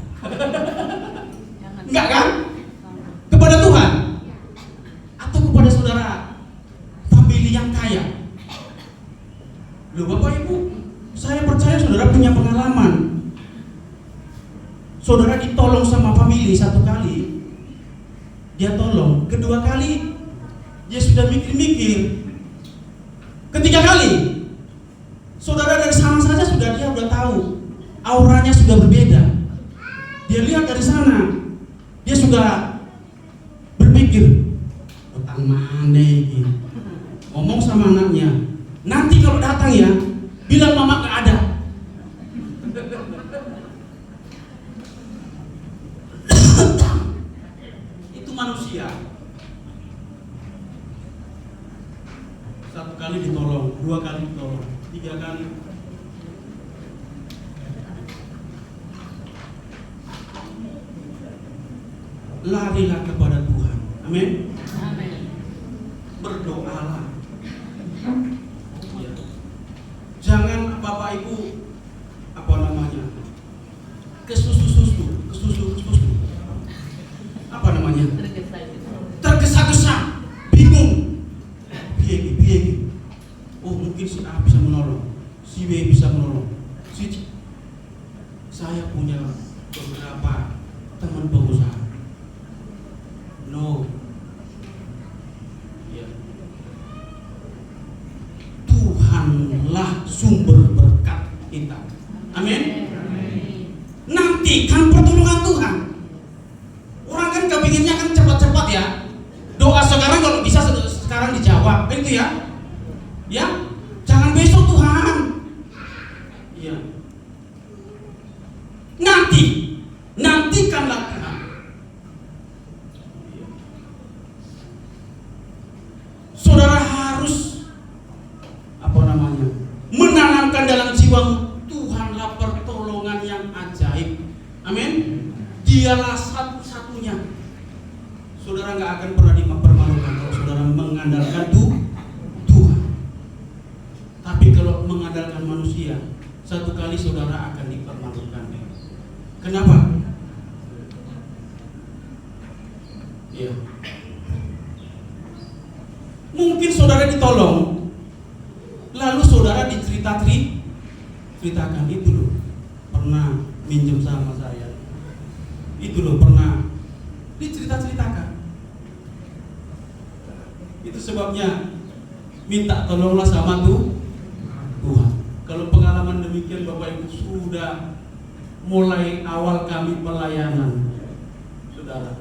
punya pengalaman. Saudara ditolong sama family satu kali, dia tolong. Kedua kali, dia sudah mikir-mikir. Ketiga kali, saudara dari sana saja dia udah tahu. Auranya sudah berbeda. Dia lihat dari sana, dia sudah berpikir, utang mana ini? Ngomong sama anaknya, nanti kalau datang ya, bilang mama gak ada. Itu manusia. Satu kali ditolong, dua kali ditolong, tiga kali. Larilah kepada Tuhan. Amin. Berdoalah. Ya. Jangan Bapak Ibu kesusu. Apa namanya? Tergesa-gesa, bingung. Piye. Oh, mungkin si A bisa menolong, si B bisa menolong, si C. Saya punya beberapa teman pengusaha. No. Ya. Tuhanlah sumber berkat kita. Amin. Nantikan pertolongan Tuhan. Orang kan kepinginnya kan cepat-cepat ya. Doa sekarang kalau bisa sekarang dijawab, itu ya. Ya, jangan besok Tuhan. Ya. Nantikanlah Tuhan. Saudara harus menanamkan dalam jiwamu, Tuhanlah pertolongan yang ajaib. Amin. Dialah satu-satunya. Saudara nggak akan pernah dipermalukan kalau saudara mengandalkan Tuhan. Tapi kalau mengandalkan manusia, satu kali saudara akan dipermalukan. Kenapa? Ya. Mungkin saudara ditolong, lalu saudara ceritakan itu loh, pernah minjem sama saya, itu loh pernah diceritakan. Itu sebabnya minta tolonglah sama Tuhan. Kalau pengalaman demikian Bapak Ibu, sudah mulai awal kami pelayanan, saudara,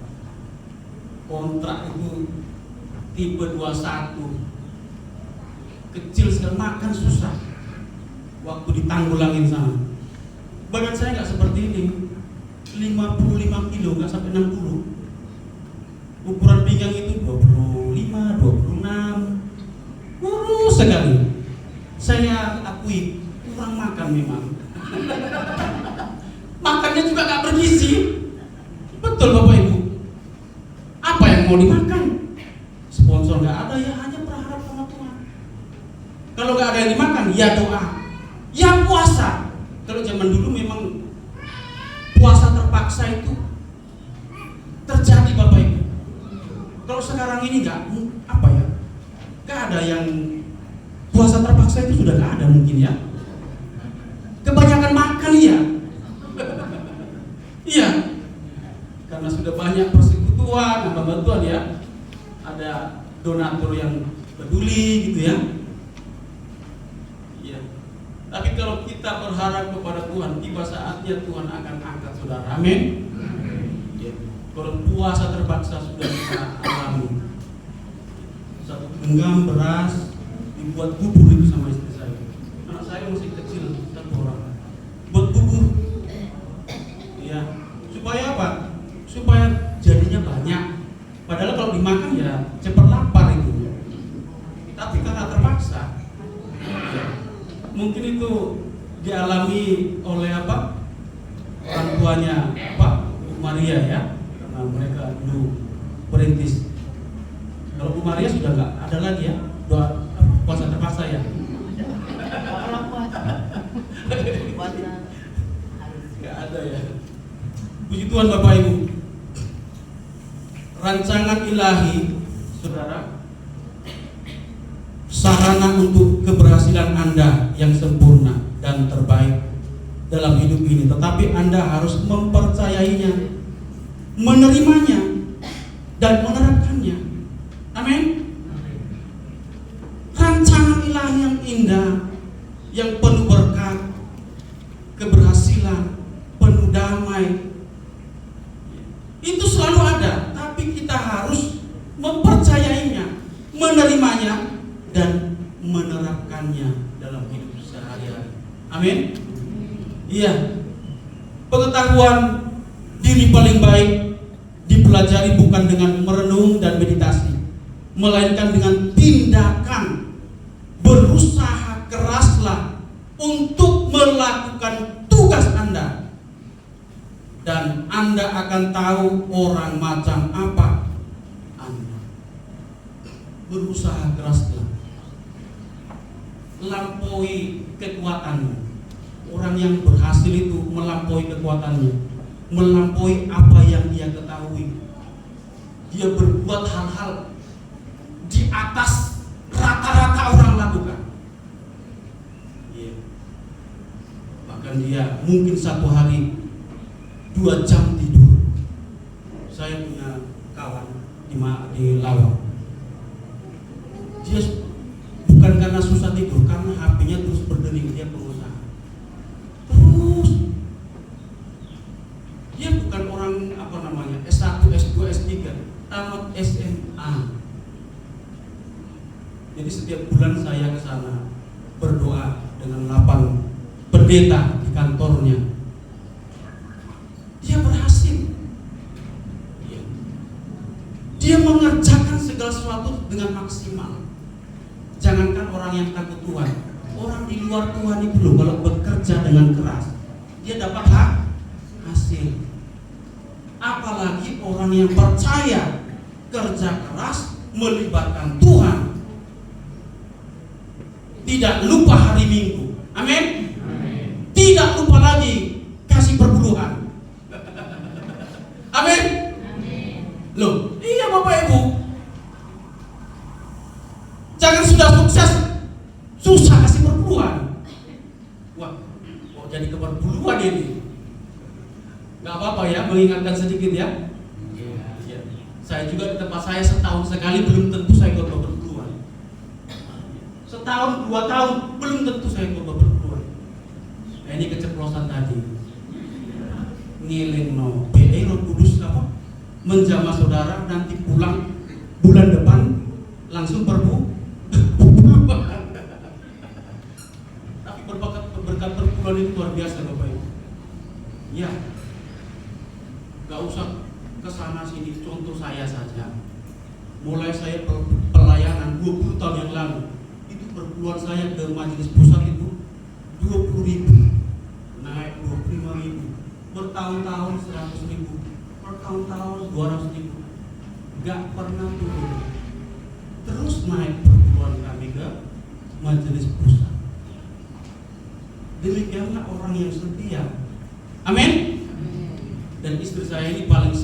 kontrak itu tipe 21, kecil sekali, makan susah. Waktu ditanggulangin sana, badan saya nggak seperti ini, 55 kilo, nggak sampai 60. Ukuran pinggang itu 25, 26, kurus sekali. Saya akui kurang makan memang. Makannya juga nggak bergizi. Betul Bapak Ibu. Apa yang mau dimakan? Sponsor nggak ada, ya hanya berharap sama Tuhan. Kalau nggak ada yang dimakan, ya doa, ya puasa. Kalau zaman dulu memang puasa terpaksa itu terjadi Bapak Ibu. Kalau sekarang ini nggak ada yang puasa terpaksa, itu sudah nggak ada mungkin ya. Kebanyakan makan ya. Iya. Karena sudah banyak persekutuan, bantuan ya. Ada donatur yang peduli gitu ya. Iya. Tapi kalau kita berharap kepada Tuhan, tiba saatnya Tuhan akan angkat saudara. Amin. Ya. Kalau puasa terpaksa sudah kita alami. Satu genggam beras dibuat bubur itu sama istri saya. Anak saya masih kecil, satu orang. Buat bubur. Ya. Supaya apa? Supaya jadinya banyak. Padahal kalau dimakan ya cepat lapar itu. Tapi karena terpaksa, ya, mungkin itu dialami oleh orang tuanya Bu Maria ya, karena mereka dulu perintis. Kalau Bu Maria sudah nggak ada lagi ya doa puasa terpaksa ya. Nggak ada ya. Puji Tuhan Bapak Ibu. Rancangan ilahi, saudara, sarana untuk keberhasilan Anda yang sempurna dan terbaik dalam hidup ini, tetapi Anda harus mempercayainya, menerimanya, dan menerapkannya. Amin. Rancangan ilahi yang indah, yang penuh berkat, keberhasilan, penuh damai, itu selalu ada, tapi kita harus mempercayainya, menerimanya, dan menerapkannya dalam hidup sehari-hari. Amin. Iya. Pengetahuan diri paling baik dipelajari bukan dengan merenung dan meditasi, melainkan dengan tindakan. Berusaha keraslah untuk melakukan tugas Anda, dan Anda akan tahu orang macam apa Anda. Berusaha keraslah, lampaui kekuatanmu. Orang yang berhasil itu melampaui kekuatannya, melampaui apa yang dia ketahui. Dia berbuat hal-hal di atas rata-rata orang lakukan. Bahkan dia mungkin satu hari 2 jam tidur. Saya punya kawan di Lawang. Dia bukan karena susah tidur, karena HP-nya terus berdering. Dia pengusaha. Terus dia bukan orang S1, S2, S3, tamat SMA. Jadi setiap bulan saya ke sana berdoa dengan 8 pendeta di kantornya. Dia berhasil. Dia mengerjakan segala sesuatu dengan maksimal. Jangankan orang yang takut Tuhan, orang di luar Tuhan itu loh, kalau bekerja dengan keras, dia dapat hasil. Apalagi orang yang percaya, kerja keras, melibatkan Tuhan, tidak lupa hari Minggu. Amin. Tidak lupa lagi kasih perpuluhan. Amin. Loh, iya Bapak Ibu. Jangan sudah sukses susah kasih perpuluhan. Wah, kok jadi keperpuluhan ini? Gak apa-apa ya, mengingatkan sedikit ya. Ya. Saya juga di tempat saya setahun sekali belum tentu saya korban perpuluhan. Setahun, 2 tahun belum tentu saya korban perpuluhan. Nah, ini keceplosan tadi. Ngiling no, BE Roh Kudus apa? Menjamah saudara, nanti pulang bulan depan langsung perpuluhan. Tapi berkat perpuluhan itu luar biasa Bapak Ibu. Ya, gak usah kesana sini. Contoh saya saja. Mulai saya pelayanan 20 tahun yang lalu, itu perpuluhan saya ke majelis pusat itu 20.000, naik 25.000, bertahun-tahun 100.000, bertahun-tahun 200.000, gak pernah turun. Terus naik perpuluhan kami ke majelis pusat. Demikianlah orang yang setia. Amin. Dan istri saya ini paling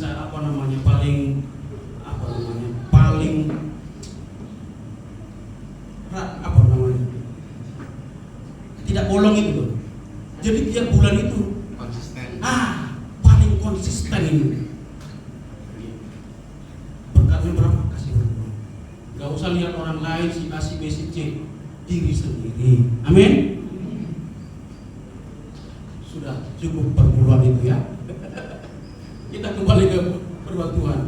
tidak bolong itu tuh. Jadi tiap bulan itu konsisten. Paling konsisten ini. Berkatnya berapa? Kasih berbuat. Gak usah lihat orang lain, si A, si B, si C, diri sendiri. Amin. Sudah cukup perpuluhan itu ya. Kita kembali ke firman Tuhan.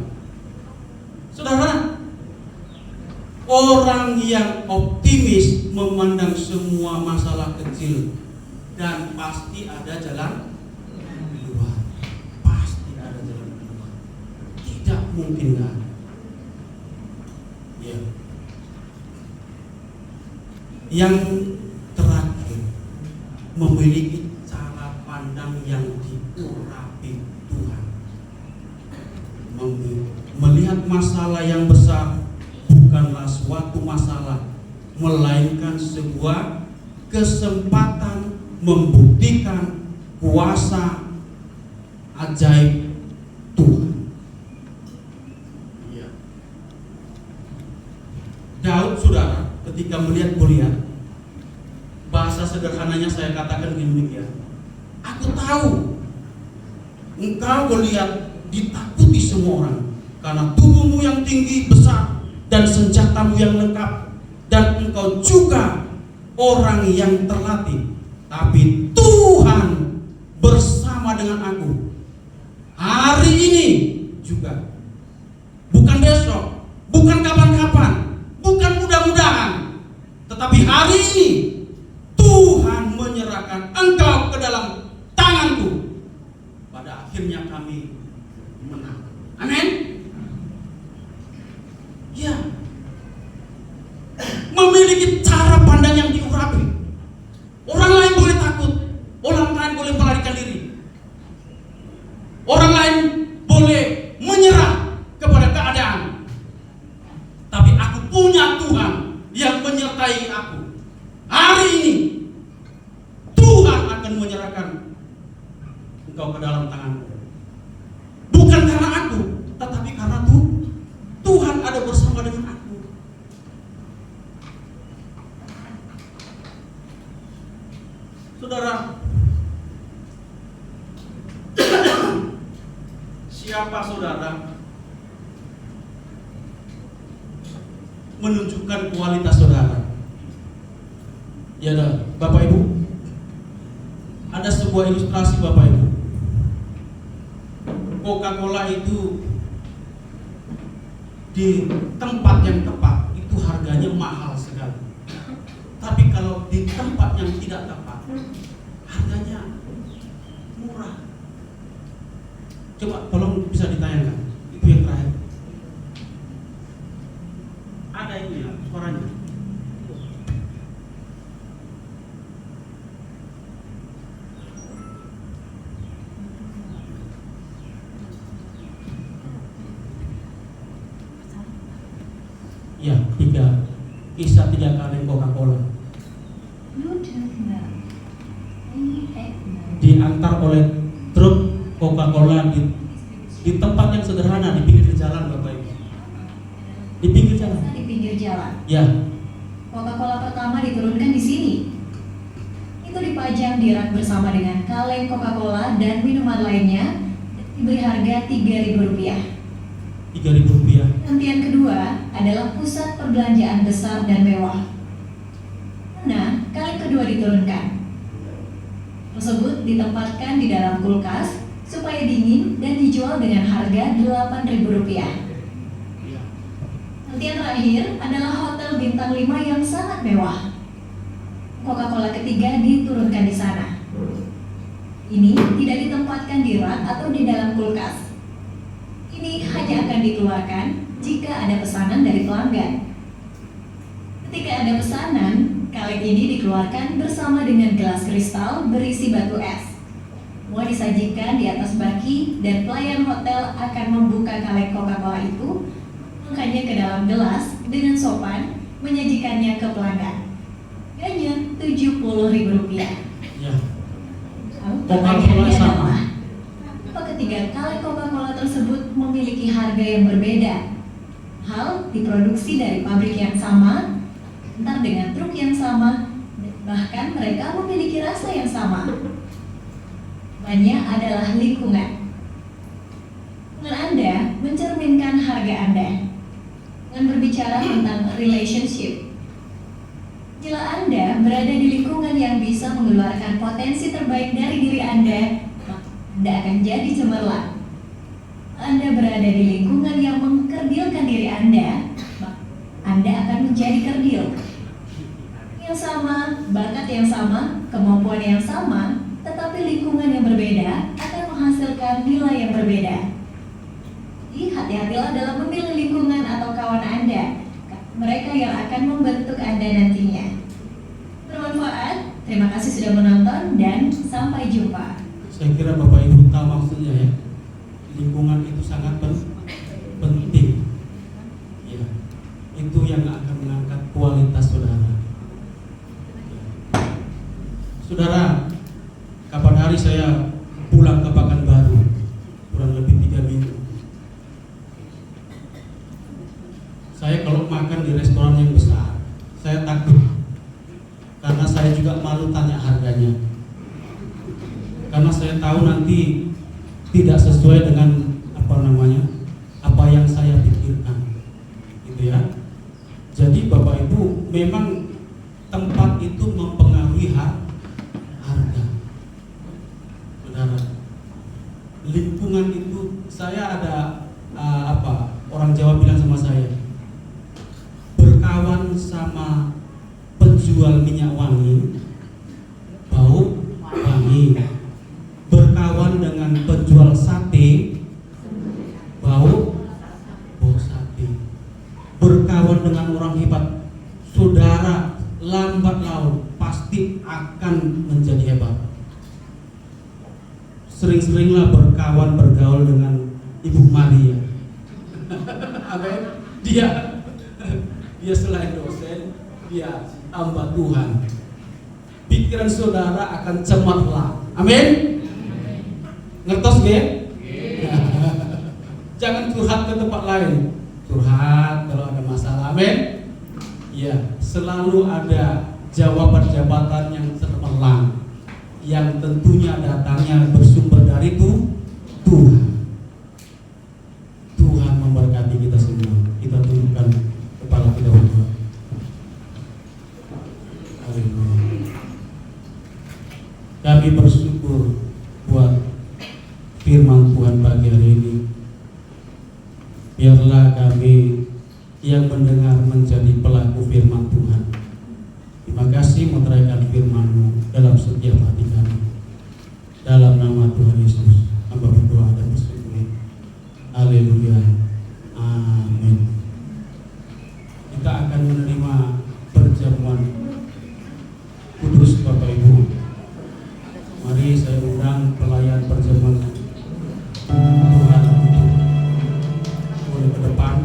Saudara, orang yang optimis memandang semua masalah kecil dan pasti ada jalan keluar. Pasti ada jalan keluar. Tidak mungkin enggak. Ya. Yang terakhir, memiliki cara pandang yang diurapi Tuhan. Melihat masalah yang besar bukanlah suatu masalah, melainkan sebuah kesempatan membuktikan kuasa ajaib Tuhan. Ya. Daud, saudara, ketika melihat Goliat, bahasa sederhananya saya katakan demikian: Aku tahu engkau Goliat ditakuti semua orang karena tubuhmu yang tinggi besar dan senjatamu yang lengkap, dan engkau juga orang yang terlatih. Tapi Tuhan bersama dengan aku hari ini juga, bukan besok, bukan kapan-kapan, bukan mudah-mudahan, tetapi hari ini Tuhan menyerahkan engkau ke dalam tanganku. Pada akhirnya kami menang. Amin. Ya, memiliki cara pandang yang diurapi. Orang lain boleh takut, orang lain boleh melarikan diri, orang lain boleh menyerah kepada keadaan, tapi aku punya Tuhan yang menyertai aku. Hari ini Tuhan akan menyerahkan engkau ke dalam tanganku. Bukan karena aku, tetapi karena Tuhan ada bersama dengan aku. Saudara, siapa saudara menunjukkan kualitas saudara? Ya, Bapak Ibu, ada sebuah ilustrasi Bapak Ibu. Coca-Cola itu di tempat yang tepat itu harganya mahal sekali. Tapi kalau di tempat yang tidak tepat, harganya murah. Coba tolong bisa ditayangkan. Itu yang terakhir. Ada itu ya suaranya. Ya, kisah 3 kaleng Coca-Cola diantar oleh truk Coca-Cola di tempat yang sederhana di pinggir jalan, Bapak Ibu. Di pinggir jalan. Di pinggir jalan. Ya. Coca-Cola pertama diturunkan di sini. Itu dipajang di rak bersama dengan kaleng Coca-Cola dan minuman lainnya, diberi harga Rp3.000. Rp3.000. Nantian kedua adalah pusat perbelanjaan besar dan mewah. Nah, kaleng kedua diturunkan. Tersebut ditempatkan di dalam kulkas supaya dingin dan dijual dengan harga Rp8.000. Nantian terakhir adalah hotel bintang 5 yang sangat mewah. Coca-Cola ketiga diturunkan di sana. Ini tidak ditempatkan di rak atau di dalam kulkas. Ini hanya akan dikeluarkan jika ada pesanan dari pelanggan. Ketika ada pesanan, kaleng ini dikeluarkan bersama dengan gelas kristal berisi batu es. Semua disajikan di atas baki dan pelayan hotel akan membuka kaleng Coca-Cola itu, mengangkatnya ke dalam gelas dengan sopan, menyajikannya ke pelanggan. Harganya Rp70.000. Ya. Pertanyaannya adalah, apa ketiga kaleng Coca-Cola tersebut memiliki harga yang berbeda? Hal diproduksi dari pabrik yang sama, entar dengan truk yang sama, bahkan mereka memiliki rasa yang sama. Jawabannya adalah lingkungan. Lingkungan Anda mencerminkan harga Anda. Dengan berbicara tentang relationship, jika Anda berada di lingkungan yang bisa mengeluarkan potensi terbaik dari diri Anda akan jadi cemerlang. Anda berada di lingkungan yang mengkerdilkan diri Anda akan menjadi kerdil. Yang sama, bakat yang sama, kemampuan yang sama, tetapi lingkungan yang berbeda akan menghasilkan nilai yang berbeda. Jadi hati-hatilah dalam memilih lingkungan atau kawan Anda, mereka yang akan membentuk Anda nantinya. Bermanfaat, terima kasih sudah menonton dan sampai jumpa. Saya kira Bapak Ibu tahu maksudnya ya. Lingkungan itu sangat penting. Ya. Itu yang akan mengangkat kualitas saudara. Saudara, kapan hari saya pulang ke Pekanbaru, kurang lebih 3 minggu. Saya kalau makan di restoran yang besar, saya takut karena saya juga malu tanya harganya. karena saya tahu nanti tidak sesuai dengan apa yang saya pikirkan, gitu ya. Jadi Bapak Ibu, memang tempat itu mempengaruhi harga, saudara. Lingkungan itu, saya ada orang Jawa bilang sama saya, berkawan sama penjual minyak wangi bau wangi, berkawan dengan penjual sate bau sate, berkawan dengan orang hebat, saudara, lambat laun pasti akan menjadi hebat. Sering-seringlah bergaul dengan Ibu Maria. Amin. Dia selain dosen, dia hamba Tuhan. Pikiran saudara akan cemerlang. Amin. Ngertos ge? Jangan curhat ke tempat lain. Curhat kalau ada masalah. Amin. Ya, selalu ada jawaban-jabatan yang cemerlang, yang tentunya datangnya bersumber dari Tuhan. Tuhan memberkati kita semua. Kita tundukkan kepala kita berdoa. Haleluya. Kami bersyukur buat firman Tuhan pagi hari ini. Biarlah kami yang mendengar menjadi pelaku firman Tuhan. Terima kasih meneraikan firman-Mu dalam setiap hati kami. Dalam nama Tuhan Yesus, hamba berdoa dan bersyukur. Haleluya. Amin. Kita akan menerima perjamuan kudus Bapak Ibu. Mari saya undang pelayan perjamuan Tuhan untuk boleh ke depan.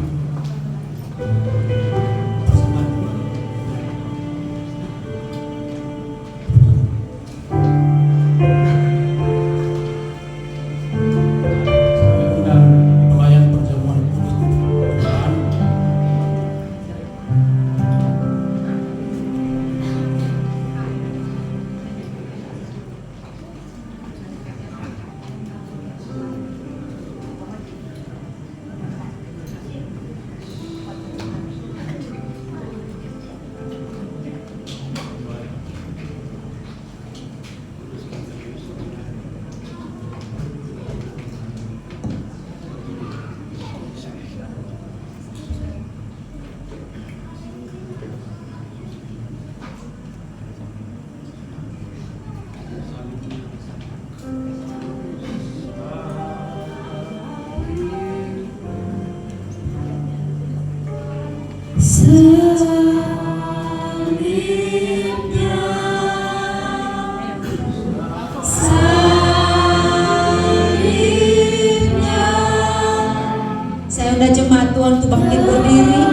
Saya undang jemaat Tuhan untuk bangkit berdiri. Oleh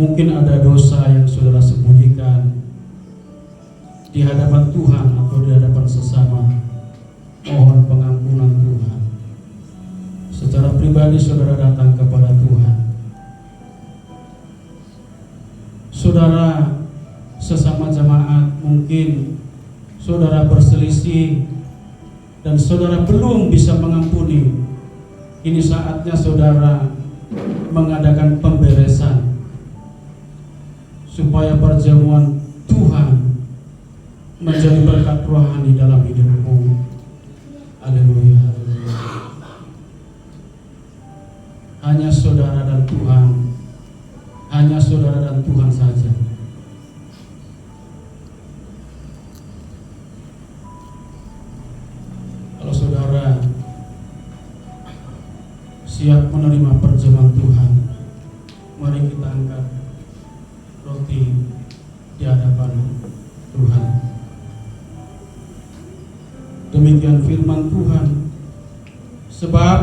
Mungkin ada dosa yang saudara sembunyikan di hadapan Tuhan atau di hadapan sesama. Mohon pengampunan Tuhan. Secara pribadi saudara datang kepada Tuhan. Saudara sesama jemaat, mungkin saudara berselisih dan saudara belum bisa mengampuni. Ini saatnya saudara mengadakan pemberesan supaya perjamuan Tuhan menjadi berkat rohani dalam hidupmu. Haleluya. Hanya saudara dan Tuhan, hanya saudara dan Tuhan saja. Kalau saudara siap menerima perjamuan Tuhan, mari kita angkat roti di hadapan Tuhan. Demikian firman Tuhan. Sebab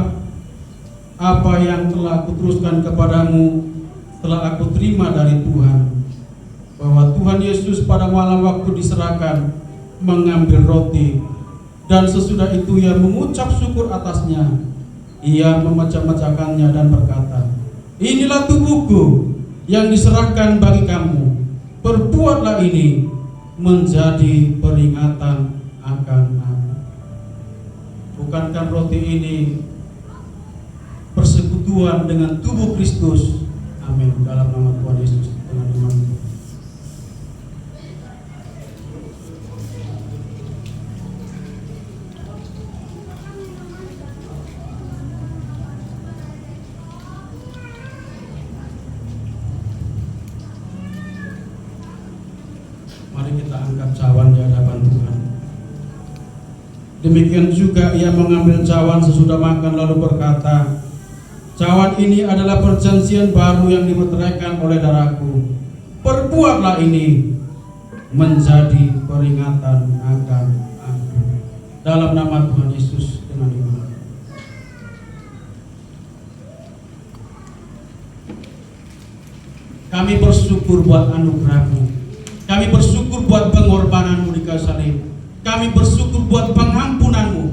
apa yang telah aku teruskan kepadamu telah aku terima dari Tuhan, bahwa Tuhan Yesus pada malam waktu diserahkan mengambil roti, dan sesudah itu ia mengucap syukur atasnya, ia memecah-mecahkannya dan berkata, inilah tubuhku yang diserahkan bagi kamu, perbuatlah ini menjadi peringatan akan aku. Bukankah roti ini persekutuan dengan tubuh Kristus? Amin. Dalam nama Tuhan Yesus, dengan iman. Mari kita angkat cawan di hadapan Tuhan. Demikian juga ia mengambil cawan sesudah makan lalu berkata, cawan ini adalah perjanjian baru yang dimeteraikan oleh darahku. Perbuatlah ini menjadi peringatan akan aku. Dalam nama Tuhan Yesus, dengan iman. Kami bersyukur buat anugerah-Mu. Kami bersyukur buat pengorbanan-Mu di kayu salib. Kami bersyukur buat pengampunan-Mu.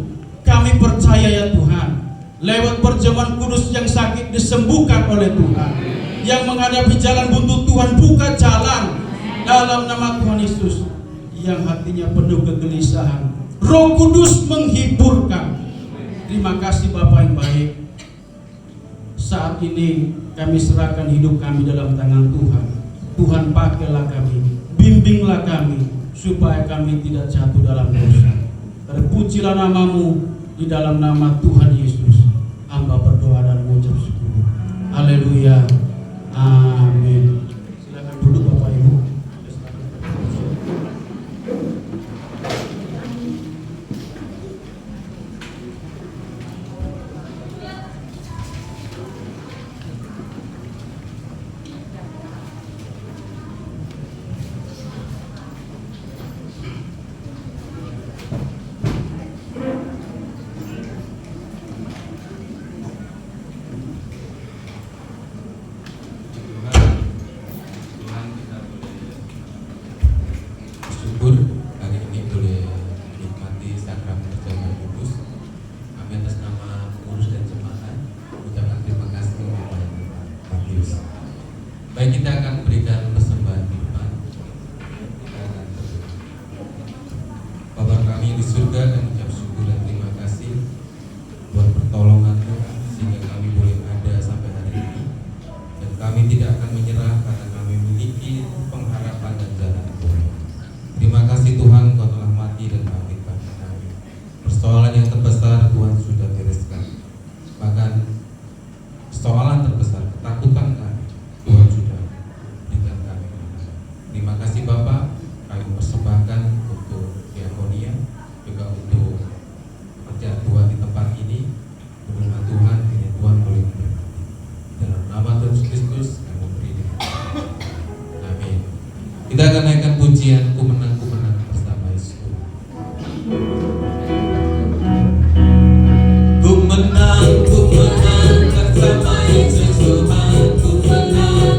Kami percaya ya Tuhan, lewat perjamuan kudus yang sakit disembuhkan oleh Tuhan, yang menghadapi jalan buntu Tuhan buka jalan dalam nama Tuhan Yesus, yang hatinya penuh kegelisahan Roh Kudus menghiburkan. Terima kasih Bapa yang baik. Saat ini kami serahkan hidup kami dalam tangan Tuhan. Tuhan pakailah kami, bimbinglah kami, supaya kami tidak jatuh dalam dosa. Terpujilah nama-Mu. Di dalam nama Tuhan Yesus hamba berdoa dan mengucap syukur. Haleluya. Amin. Silakan duduk Bapak Ibu. Baik, kita akan berikan persembahan di depan. Bapa kami di surga, kami ucap syukur dan terima kasih buat pertolongan-Mu sehingga kami boleh ada sampai hari ini. Dan kami tidak akan menyerah karena kami memiliki pengharapan dan jalan Tuhan. Terima kasih Tuhan, Kau telah mati dan bangkit bagi kami. Persoalan yang terbesar Tuhan sudah bereskan. Bahkan persoalan terbesar, ketakutan kami, Tuhan sudah berikan kami. Terima kasih Bapak, kami persembahkan untuk diakonia, juga untuk pekerjaan Tuhan di tempat ini. Berdoa Tuhan, ini Tuhan boleh memberkati. Dalam nama Tuhan Yesus Kristus, kami beri doa. Amin. Kita akan naikkan pujian Ku Menang bersama Yesus. Ku menang bersama Yesus Tuhan. Ku menang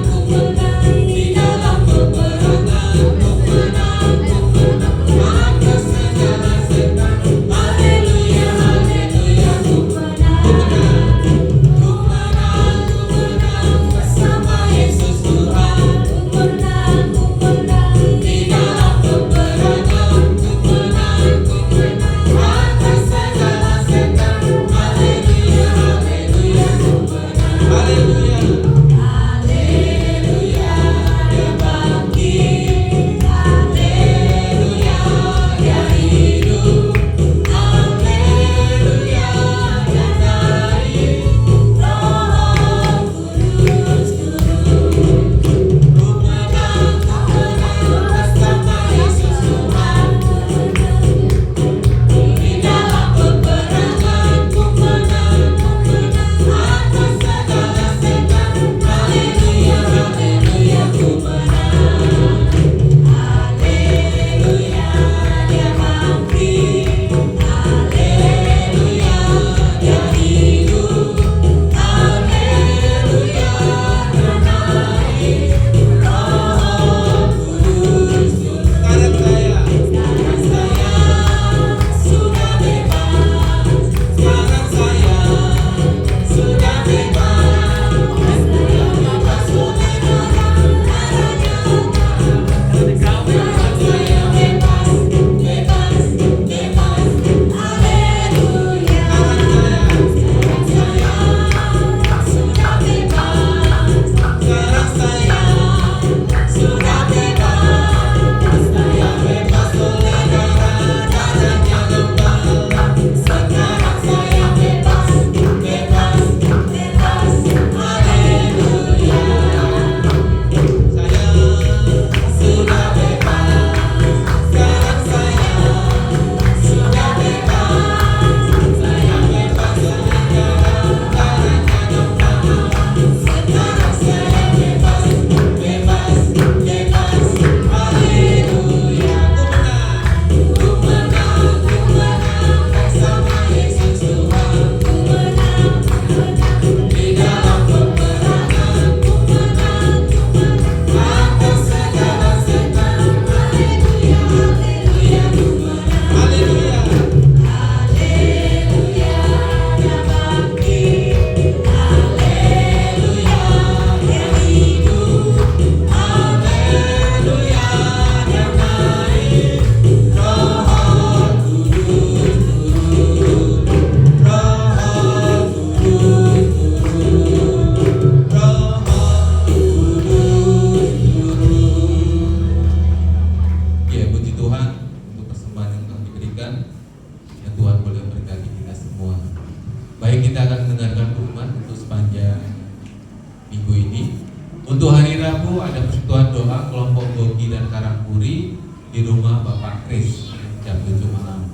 di rumah Bapak Kris jam 7 malam.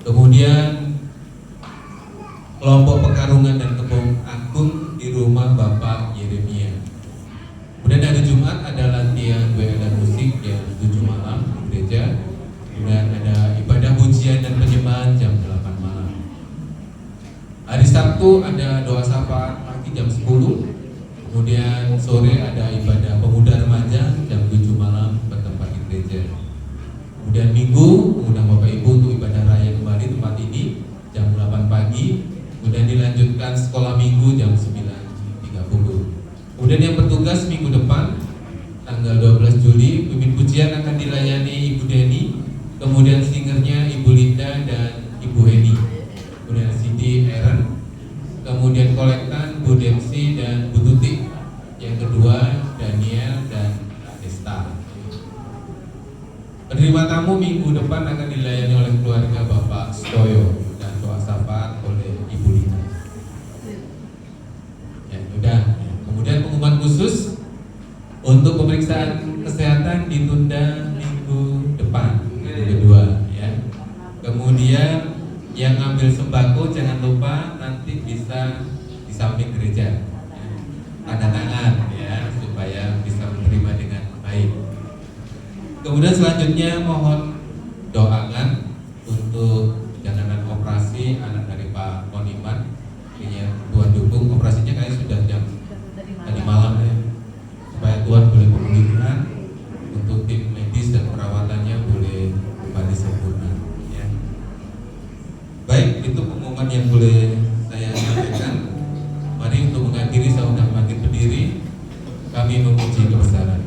Kemudian kelompok pekarungan dan kebun agung di rumah Bapak Yeremia. Kemudian hari Jumat ada latihan WL dan musik jam 7 malam di gereja. Kemudian ada ibadah pujian dan penyembahan jam 8 malam. Hari Sabtu ada doa syafaat pagi jam 10. Kemudian sore ada ibadah pemuda remaja jam 7 malam bertempat di gereja. Kemudian Minggu mengundang Bapak Ibu untuk ibadah raya kembali tempat ini jam 8 pagi. Kemudian dilanjutkan sekolah minggu jam 9.30. Kemudian yang bertugas minggu depan tanggal 12 Juli pimpin pujian akan dilayani Ibu Deni, kemudian singernya Ibu Linda dan Ibu Heni. Kemudian CD Aaron, kemudian kolektan Bu Dempsey dan Bu Tuti. Yang kedua Daniel dan Desta. Penerima tamu minggu depan akan dilayani oleh keluarga Bapak Stoyo dan doa syafaat oleh Ibu Lina. Ya, udah. Kemudian pengumuman khusus untuk pemeriksaan kesehatan ditunda minggu depan, minggu kedua, ya. Kemudian yang ngambil sembako jangan lupa nanti bisa di samping gereja, ya. Tanda tangan, ya, supaya bisa menerima dengan baik. Kemudian selanjutnya mohon doakan untuk jalanan operasi anak dari Pak Moniman. Ya, Tuhan dukung operasinya kayaknya sudah jam tadi malam, ya, supaya Tuhan boleh memulihkan untuk tim medis dan perawatannya boleh kembali sempurna, ya. Baik, itu pengumuman yang boleh saya sampaikan. Mari untuk mengakhiri saya undang makin berdiri, kami memuji kebesaran.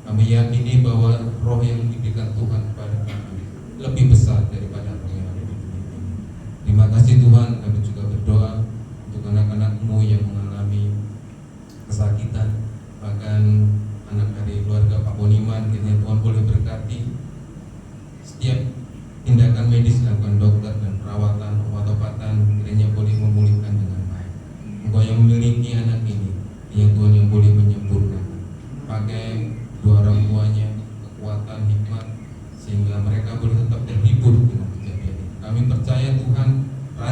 Kami yakini bahwa roh yang diberikan Tuhan kepada kami lebih besar daripada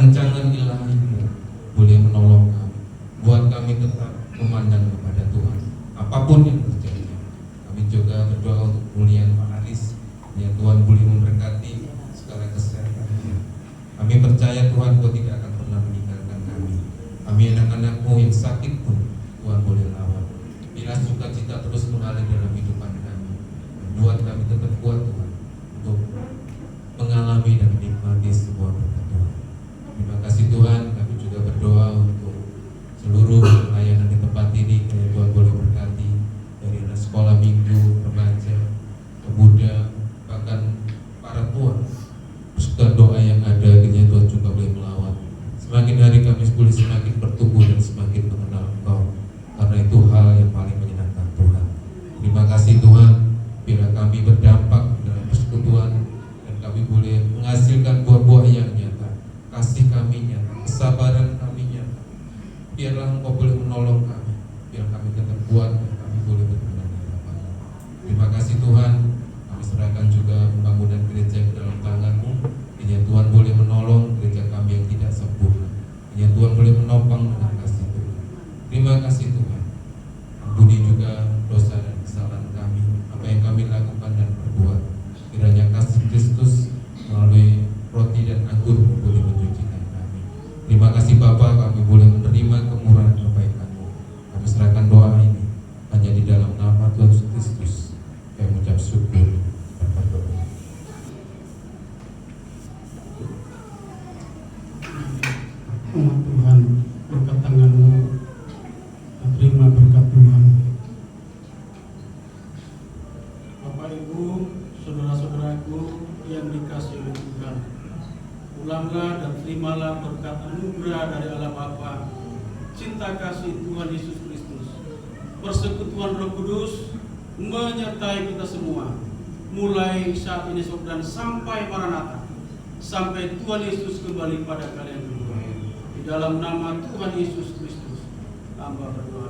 rancangan ilahi-Mu boleh menolong kami, buat kami tetap memandang kepada Tuhan apapun yang terjadi. Kami juga berdoa untuk pemulihan Pak Aris, ya Tuhan boleh memberkati segala kesehatannya. Kami percaya Tuhan Kau tidak akan pernah meninggalkan kami. Kami anak-anak-Mu yang sakit pun Tuhan boleh lawan. Bila sukacita terus mengalir dalam kehidupan kami, buat kami tetap kuat Tuhan untuk mengalami dan menikmati semua berkat Tuhan. Terima kasih Tuhan. Kami juga berdoa untuk seluruh pelayanan di tempat ini, kiranya Tuhan boleh berkati dari anak sekolah minggu, remaja, pemuda, bahkan para tua. Serta doa yang ada, kiranya Tuhan juga boleh melawat. Semakin hari kami boleh semakin bertumbuh dan semakin mengenal Engkau, karena itu hal yang paling menyenangkan Tuhan. Terima kasih Tuhan, bila kami berdampak dalam persekutuan dan kami boleh menghasilkan buah-buah yang nyata, kasih kami nyata, kesabaran kami nyata. Biarlah Engkau boleh menolong kami, biar kami tetap kuat dan kami boleh berkenan di hadapan-Mu. Terima kasih Tuhan. Kami serahkan juga pembangunan gereja ke dalam tangan-Mu. Kiranya Tuhan boleh menolong gereja kami yang tidak sempurna. Kiranya Tuhan boleh menopang dengan kasih Tuhan. Terima kasih Tuhan. Ampuni juga dosa dan kesalahan kami, apa yang kami lakukan dan perbuat. Kiranya kasih Kristus melalui roti dan anggur boleh mencucikan kami. Terima kasih Bapa, kami boleh menerima kemurahan kebaikan-Mu. Kami serahkan doa ini hanya di dalam nama Tuhan Yesus Kristus. Kami mengucap syukur dan berdoa. Umat Tuhan, berkat tangan-Mu, terima berkat Tuhan. Bapak Ibu, saudara-saudaraku yang dikasihi oleh Tuhan, ulanglah dan terimalah berkat anugerah dari Allah Bapa, cinta kasih Tuhan Yesus Kristus, persekutuan Roh Kudus menyertai kita semua, mulai saat ini dan sampai Maranatha, sampai Tuhan Yesus kembali pada kalian berdua. Di dalam nama Tuhan Yesus Kristus, hamba berdoa.